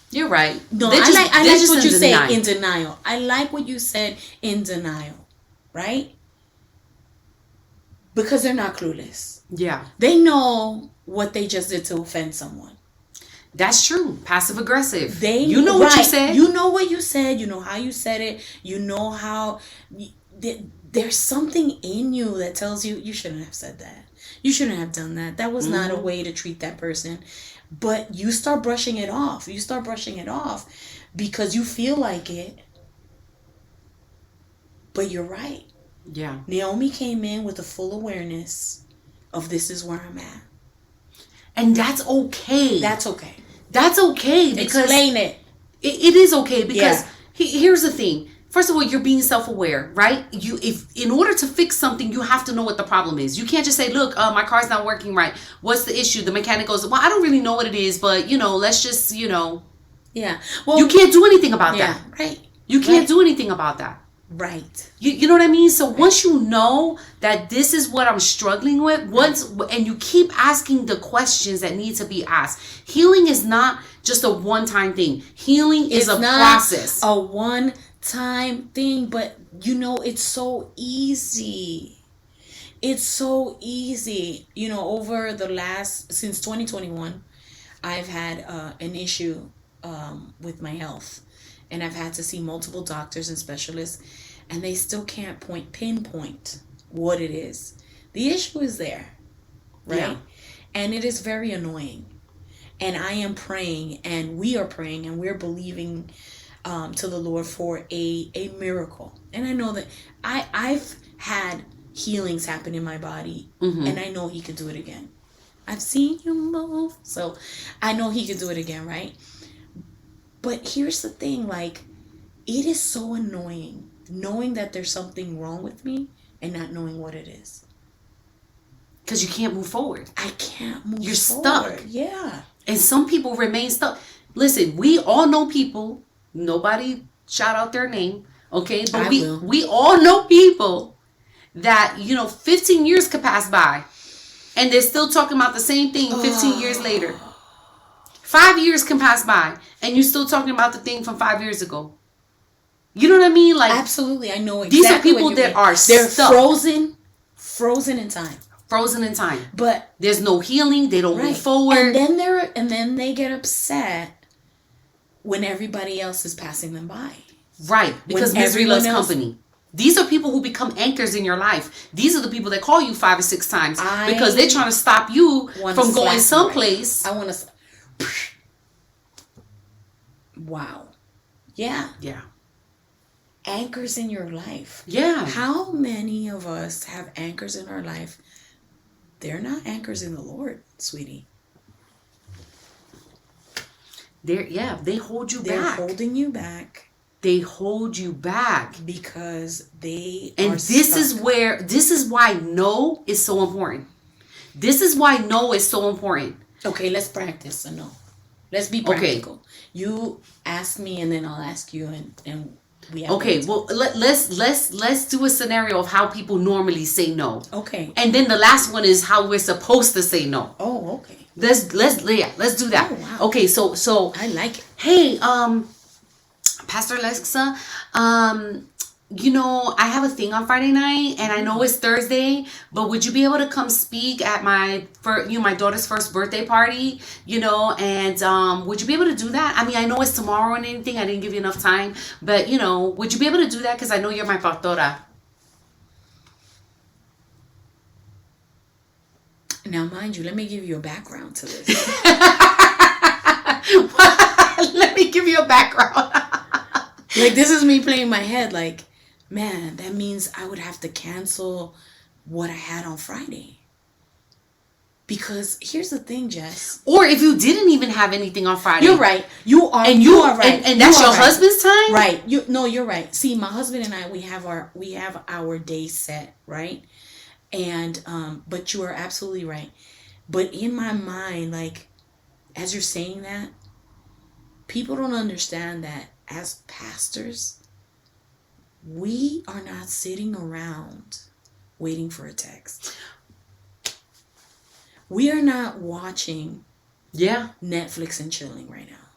You're right. No, I like what you say, in denial. I like what you said, in denial. Right? Because they're not clueless. Yeah. They know what they just did to offend someone. That's true. Passive aggressive. You know what you said. You know what you said. You know how you said it. You know how... There's something in you that tells you shouldn't have said that. You shouldn't have done that. That was not a way to treat that person. But you start brushing it off. You start brushing it off because you feel like it. But you're right. Yeah. Naomi came in with a full awareness of this is where I'm at. And that's okay. That's okay. That's okay. Because explain it. It is okay because here's the thing. First of all, you're being self-aware, right? If in order to fix something, you have to know what the problem is. You can't just say, look, my car's not working right. What's the issue? The mechanic goes, well, I don't really know what it is, but, let's just, Yeah. Well, you can't do anything about that. Right. You can't do anything about that. Right. You know what I mean? So once you know that this is what I'm struggling with, and you keep asking the questions that need to be asked. Healing is not just a one-time thing. Healing is a process. A one-time thing, but it's so easy. It's so easy. Over since 2021, I've had an issue with my health. And I've had to see multiple doctors and specialists, and they still can't pinpoint what it is. The issue is there, right? Yeah. And it is very annoying. And I am praying, and we are praying, and we're believing to the Lord for a miracle. And I know that I've had healings happen in my body, and I know He could do it again. I've seen you move, so I know He could do it again, right? But here's the thing, it is so annoying knowing that there's something wrong with me and not knowing what it is. Because you can't move forward. I can't move forward. You're stuck. Yeah. And some people remain stuck. Listen, we all know people. Nobody shout out their name, okay? But we all know people that, 15 years could pass by and they're still talking about the same thing 15 years later. 5 years can pass by and you're still talking about the thing from 5 years ago. You know what I mean? Absolutely, I know exactly. These are people that are stuck. frozen in time. Frozen in time. But there's no healing. They don't move forward. And then they get upset when everybody else is passing them by. Right, because misery loves company. These are people who become anchors in your life. These are the people that call you 5 or 6 times because they're trying to stop you from going someplace. I want to. Wow. Yeah. Yeah. Anchors in your life. Yeah. How many of us have anchors in our life? They're not anchors in the Lord, sweetie. They hold you back. They're holding you back. They hold you back because they are stuck. This is why no is so important. This is why no is so important. Okay, let's practice a no. Let's be practical. Okay. You ask me and then I'll ask you and we have well let's do a scenario of how people normally say no. Okay. And then the last one is how we're supposed to say no. Oh, okay. Let's do that. Oh, wow. Okay, so I like it. Hey, Pastor Alexa, I have a thing on Friday night, and I know it's Thursday, but would you be able to come speak at my daughter's first birthday party? And would you be able to do that? I mean, I know it's tomorrow and anything. I didn't give you enough time, but would you be able to do that? Because I know you're my pastora. Now, mind you, let me give you a background to this. Let me give you a background. This is me playing my head. Man, that means I would have to cancel what I had on Friday. Because here's the thing, Jess. Or if you didn't even have anything on Friday. You're right. You are right. And that's your husband's time? Right. You're right. See, my husband and I, we have our day set, right? And but you are absolutely right. But in my mind, as you're saying that, people don't understand that as pastors, we are not sitting around waiting for a text. We are not watching Netflix and chilling right now.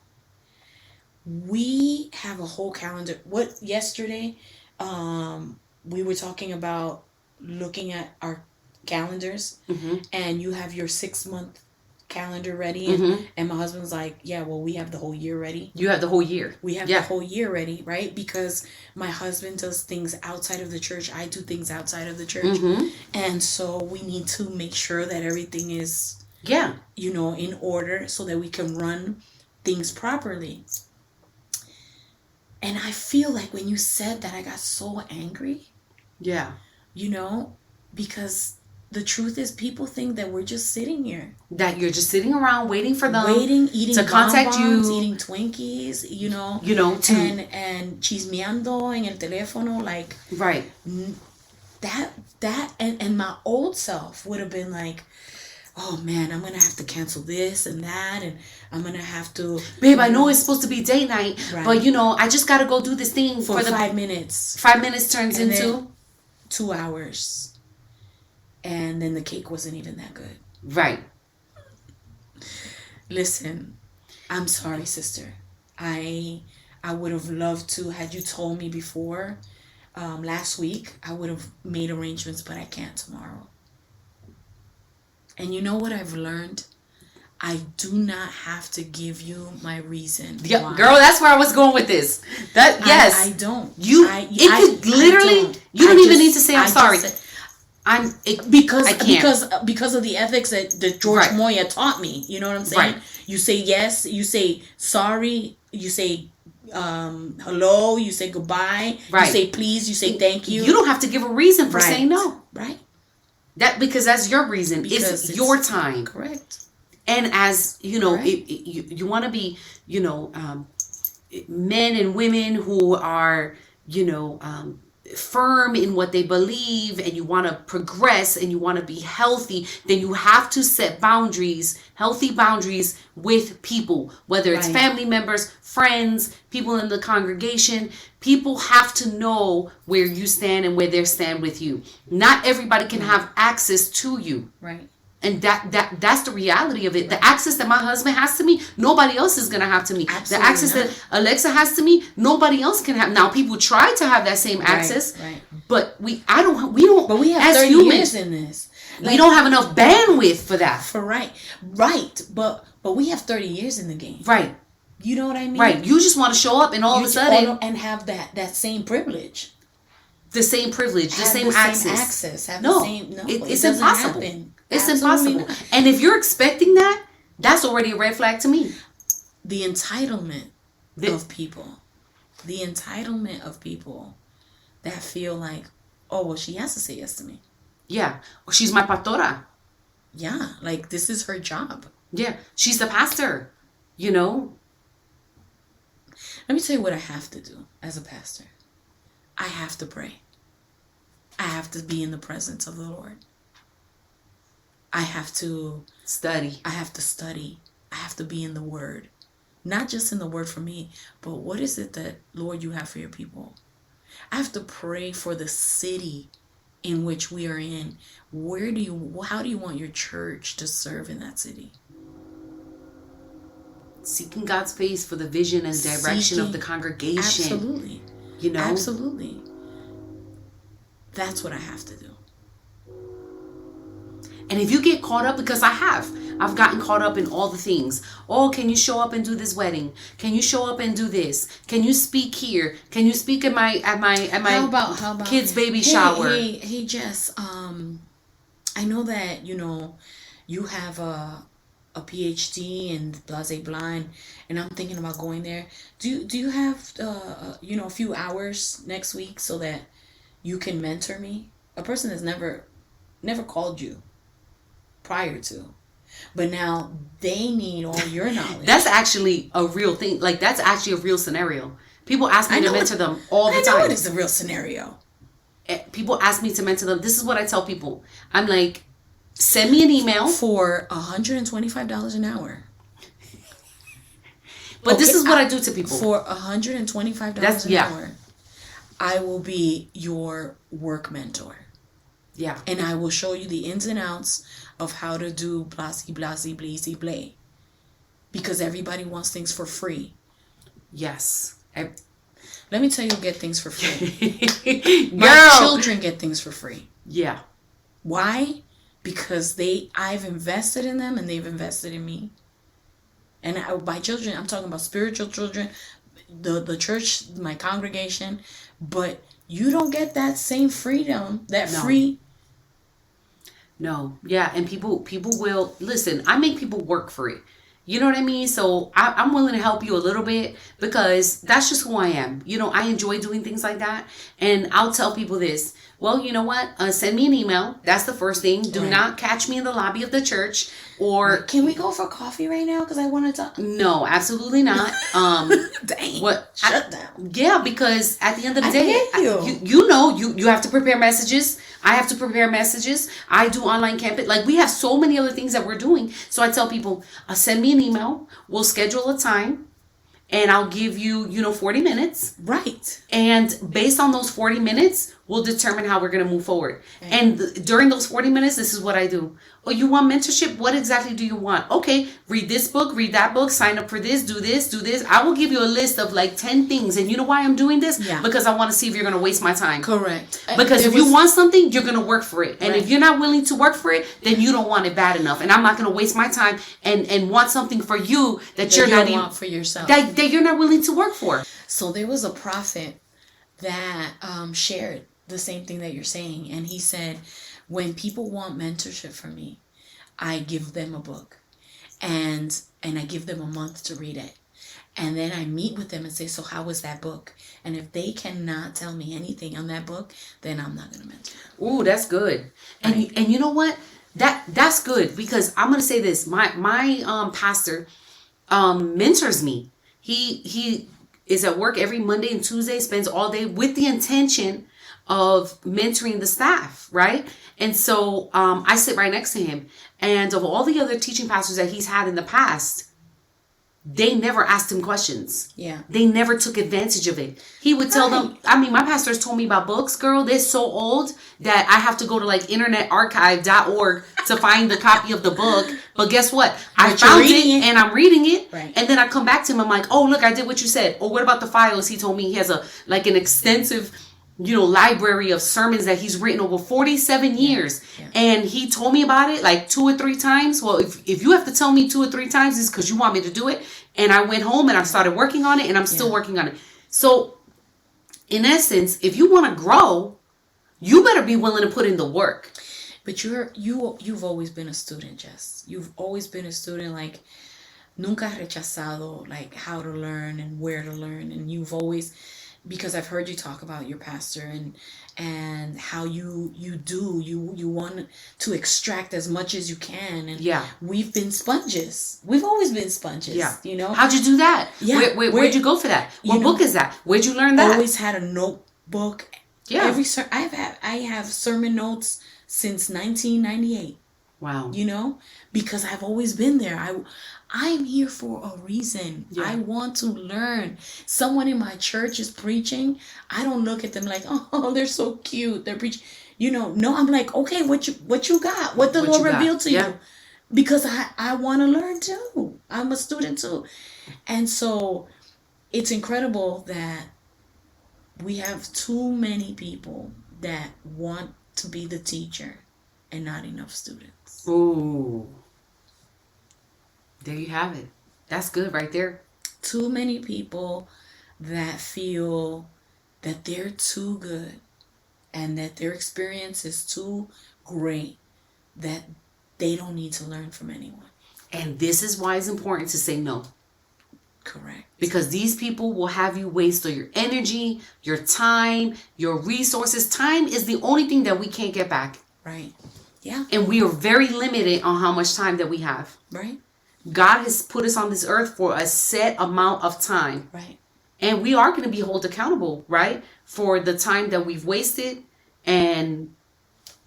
We have a whole calendar. Yesterday, we were talking about looking at our calendars, and you have your 6-month calendar ready, and my husband's like, yeah, well, we have the whole year ready. You have the whole year. We have the whole year ready, right? Because my husband does things outside of the church. I do things outside of the church. And so we need to make sure that everything is, you know, in order so that we can run things properly. And I feel like when you said that, I got so angry. Yeah. You know, because the truth is, people think that we're just sitting here. That you're just sitting around waiting for them. Eating to contact you. Eating Twinkies, you know. And chismeando en el teléfono, like. Right. That, and my old self would have been like, oh man, I'm going to have to cancel this and that, and I'm going to have to... Babe, I know it's supposed to be date night, but you know, I just got to go do this thing for the 5 minutes. 5 minutes turns into 2 hours. And then the cake wasn't even that good. Right. Listen, I'm sorry, sister. I would have loved to, had you told me before last week, I would have made arrangements, but I can't tomorrow. And you know what I've learned? I do not have to give you my reason. Yeah, why. Girl, that's where I was going with this. Yes. I don't. You don't even need to say I'm sorry. Because of the ethics that George Moya taught me. You know what I'm saying? Right. You say yes, you say sorry, you say hello, you say goodbye, you say please, you say thank you. You don't have to give a reason for saying no. Right. Because that's your reason. It's your time. Correct. And as you know, you want to be, you know, men and women who are, you know, firm in what they believe, and you want to progress and you want to be healthy, then you have to set boundaries, healthy boundaries with people, whether it's family members, friends, people in the congregation. People have to know where you stand and where they stand with you. Not everybody can have access to you. Right. And that's the reality of it. The access that my husband has to me, nobody else is gonna have to me. Absolutely the access that Alexa has to me, nobody else can have. Now people try to have that same access, but we don't. But we have as 30 humans, years in this. Like, we don't have enough bandwidth for that. Right. But we have 30 years in the game. Right. You know what I mean? Right. You just want to show up and all of a sudden and have that same privilege. The same privilege, the same access. It's impossible. It's impossible. And if you're expecting that, that's already a red flag to me. The entitlement of people. The entitlement of people that feel like, oh, well, she has to say yes to me. Yeah. She's my pastora. Yeah. Like, this is her job. Yeah. She's the pastor. You know? Let me tell you what I have to do as a pastor. I have to pray. I have to be in the presence of the Lord. I have to study. I have to be in the Word. Not just in the Word for me, but what is it that, Lord, you have for your people? I have to pray for the city in which we are in. How do you want your church to serve in that city? Seeking God's face for the vision and direction of the congregation. Absolutely. You know? Absolutely. That's what I have to do. And if you get caught up, because I've gotten caught up in all the things. Oh, can you show up and do this wedding? Can you show up and do this? Can you speak here? Can you speak at my how about kid's baby shower? Hey Jess, I know that, you know, you have a PhD in blase blind, and I'm thinking about going there. Do you have you know, a few hours next week so that you can mentor me? A person that's never called you prior to, but now they need all your knowledge. That's actually a real thing. Like, that's actually a real scenario. People ask me to mentor them all the time. I know it is a real scenario. People ask me to mentor them. This is what I tell people. I'm like, send me an email for $125 an hour. But this is what I do to people. For $125 an hour, I will be your work mentor. Yeah. And I will show you the ins and outs of how to do blasey, blasey, blasey, blay. Because everybody wants things for free. Yes. Let me tell you who get things for free. Girl. My children get things for free. Yeah. Why? because I've invested in them and they've invested in me. And by children, I'm talking about spiritual children, the church, my congregation. But you don't get that same freedom, free. No, yeah, and people will listen. I make people work for it. You know what I mean? So I'm willing to help you a little bit because that's just who I am. I enjoy doing things like that. And I'll tell people this. Well, you know what? Send me an email. That's the first thing. Do not catch me in the lobby of the church. Or can we go for coffee right now? Because I want to talk. No, absolutely not. Dang. Shut down. Yeah, because at the end of the day, you have to prepare messages. I have to prepare messages. I do online camping. Like, we have so many other things that we're doing. So I tell people, send me an email. We'll schedule a time. And I'll give you, 40 minutes. Right. And based on those 40 minutes, we'll determine how we're going to move forward. Okay. And during those 40 minutes, this is what I do. Oh, you want mentorship? What exactly do you want? Okay, read this book, read that book, sign up for this, do this, do this. I will give you a list of like 10 things. And you know why I'm doing this? Yeah. Because I want to see if you're going to waste my time. Correct. Because if you want something, you're going to work for it. And if you're not willing to work for it, then you don't want it bad enough. And I'm not going to waste my time and want something for you that you're not want for yourself. That you're not willing to work for. So there was a prophet that shared the same thing that you're saying. And he said, when people want mentorship from me, I give them a book and I give them a month to read it. And then I meet with them and say, so how was that book? And if they cannot tell me anything on that book, then I'm not going to mentor. Ooh, that's good. Right. And you know what? That's good, because I'm going to say this. My pastor mentors me. He is at work every Monday and Tuesday, spends all day with the intention of mentoring the staff, right? And so I sit right next to him. And of all the other teaching pastors that he's had in the past, they never asked him questions. Yeah. They never took advantage of it. He would tell them, my pastors told me about books, girl. They're so old that I have to go to like internetarchive.org to find the copy of the book. But guess what? I found it and I'm reading it. Right. And then I come back to him. I'm like, oh, look, I did what you said. Or what about the files? He told me he has an extensive library of sermons that he's written over 47 years. Yeah. And he told me about it like 2 or 3 times. Well, if you have to tell me 2 or 3 times, it's because you want me to do it. And I went home and I started working on it, and I'm still working on it. So in essence, if you want to grow, you better be willing to put in the work. But you've always been a student, Jess. You've always been a student, like, nunca rechazado, like, how to learn and where to learn. And you've always, because I've heard you talk about your pastor and how you want to extract as much as you can. And we've been sponges. We've always been sponges. Yeah. How'd you do that? Yeah. Where'd you go for that? What book is that? Where'd you learn that? Always had a notebook. Yeah. I have sermon notes since 1998. Wow. Because I've always been there. I'm here for a reason. Yeah. I want to learn. Someone in my church is preaching. I don't look at them like, oh, they're so cute. They're preaching. No, I'm like, okay, what you got? What the Lord revealed to you? Because I want to learn too. I'm a student too. And so it's incredible that we have too many people that want to be the teacher and not enough students. Ooh. There you have it. That's good right there. Too many people that feel that they're too good and that their experience is too great that they don't need to learn from anyone. And this is why it's important to say no. Correct. Because these people will have you waste all your energy, your time, your resources. Time is the only thing that we can't get back. Right. Yeah. And we are very limited on how much time that we have. Right. God has put us on this earth for a set amount of time. Right. And we are going to be held accountable, right? For the time that we've wasted and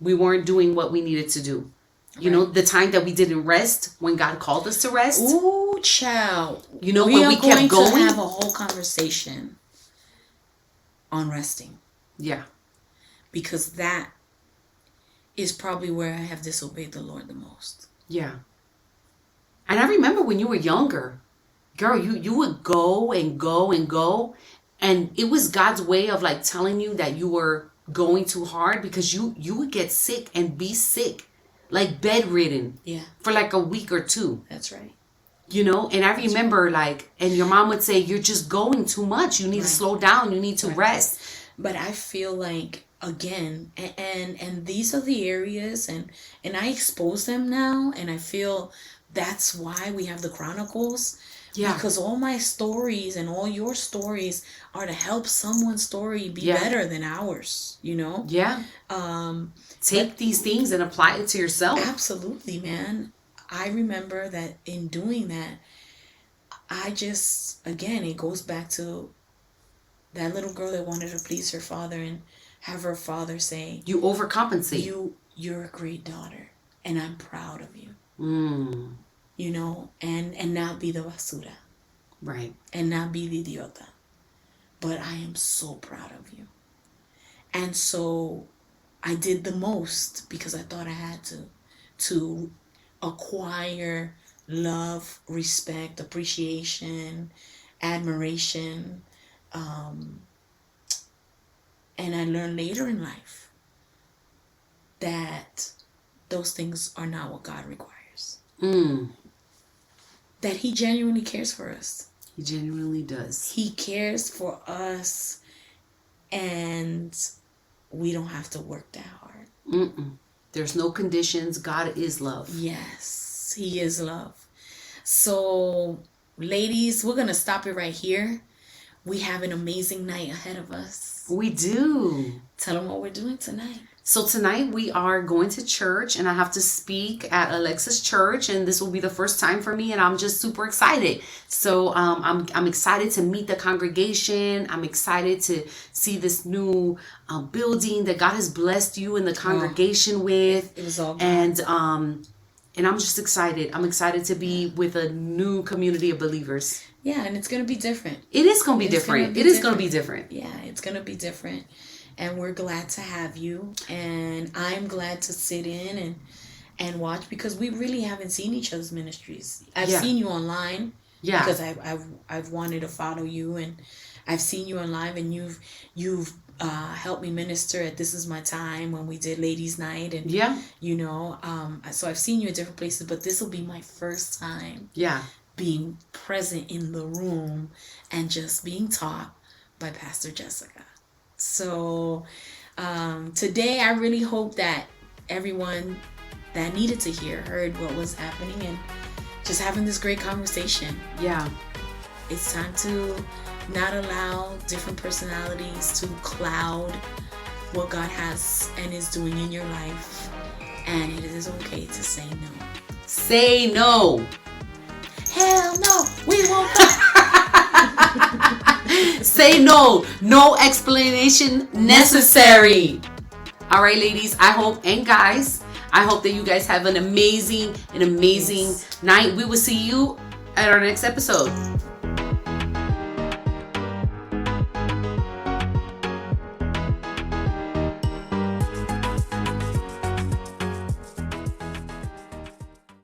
we weren't doing what we needed to do. The time that we didn't rest when God called us to rest. Ooh, child. When we kept going. We have a whole conversation on resting. Yeah. Because that is probably where I have disobeyed the Lord the most. Yeah. And I remember when you were younger, girl, you would go and go and go. And it was God's way of like telling you that you were going too hard, because you would get sick and be sick like bedridden. Yeah. For like a week or two. That's right. You know, and I remember like, and your mom would say, you're just going too much. You need to slow down. You need to rest. But I feel like, again, and these are the areas, and I expose them now, and I feel that's why we have the Chronicles. Yeah. Because all my stories and all your stories are to help someone's story be better than ours, you know? Yeah. Take these things and apply it to yourself. Absolutely, man. I remember that in doing that, I just, again, it goes back to that little girl that wanted to please her father and have her father say, you overcompensate. You're a great daughter, and I'm proud of you. You know, and not be the basura. Right. And not be the idiota. But I am so proud of you. And so I did the most because I thought I had to acquire love, respect, appreciation, admiration. And I learned later in life that those things are not what God requires. That He genuinely cares for us. He genuinely does. He cares for us, and we don't have to work that hard. There's no conditions. God is love. Yes, He is love. So, ladies, we're going to stop it right here. We have an amazing night ahead of us. We do. Tell them what we're doing tonight. So tonight we are going to church, and I have to speak at Alexa's church, and this will be the first time for me, and I'm just super excited. So I'm excited to meet the congregation. I'm excited to see this new building that God has blessed you and the congregation with. It was all good. And I'm just excited. I'm excited to be with a new community of believers. Yeah, and it's going to be different. It is going to be different. It is going to be different. Yeah, it's going to be different. And we're glad to have you. And I'm glad to sit in and watch, because we really haven't seen each other's ministries. I've seen you online. Yeah. Because I've wanted to follow you, and I've seen you on live, and you've helped me minister at This Is My Time when we did Ladies Night, and you know, so I've seen you at different places, but this will be my first time being present in the room and just being taught by Pastor Jessica. So today I really hope that everyone that needed to hear heard what was happening and just having this great conversation. Yeah. It's time to not allow different personalities to cloud what God has and is doing in your life. And it is okay to say no. Say no. Hell no, we won't. Say no. No explanation necessary. All right, ladies, I hope, and guys, I hope that you guys have an amazing night. We will see you at our next episode.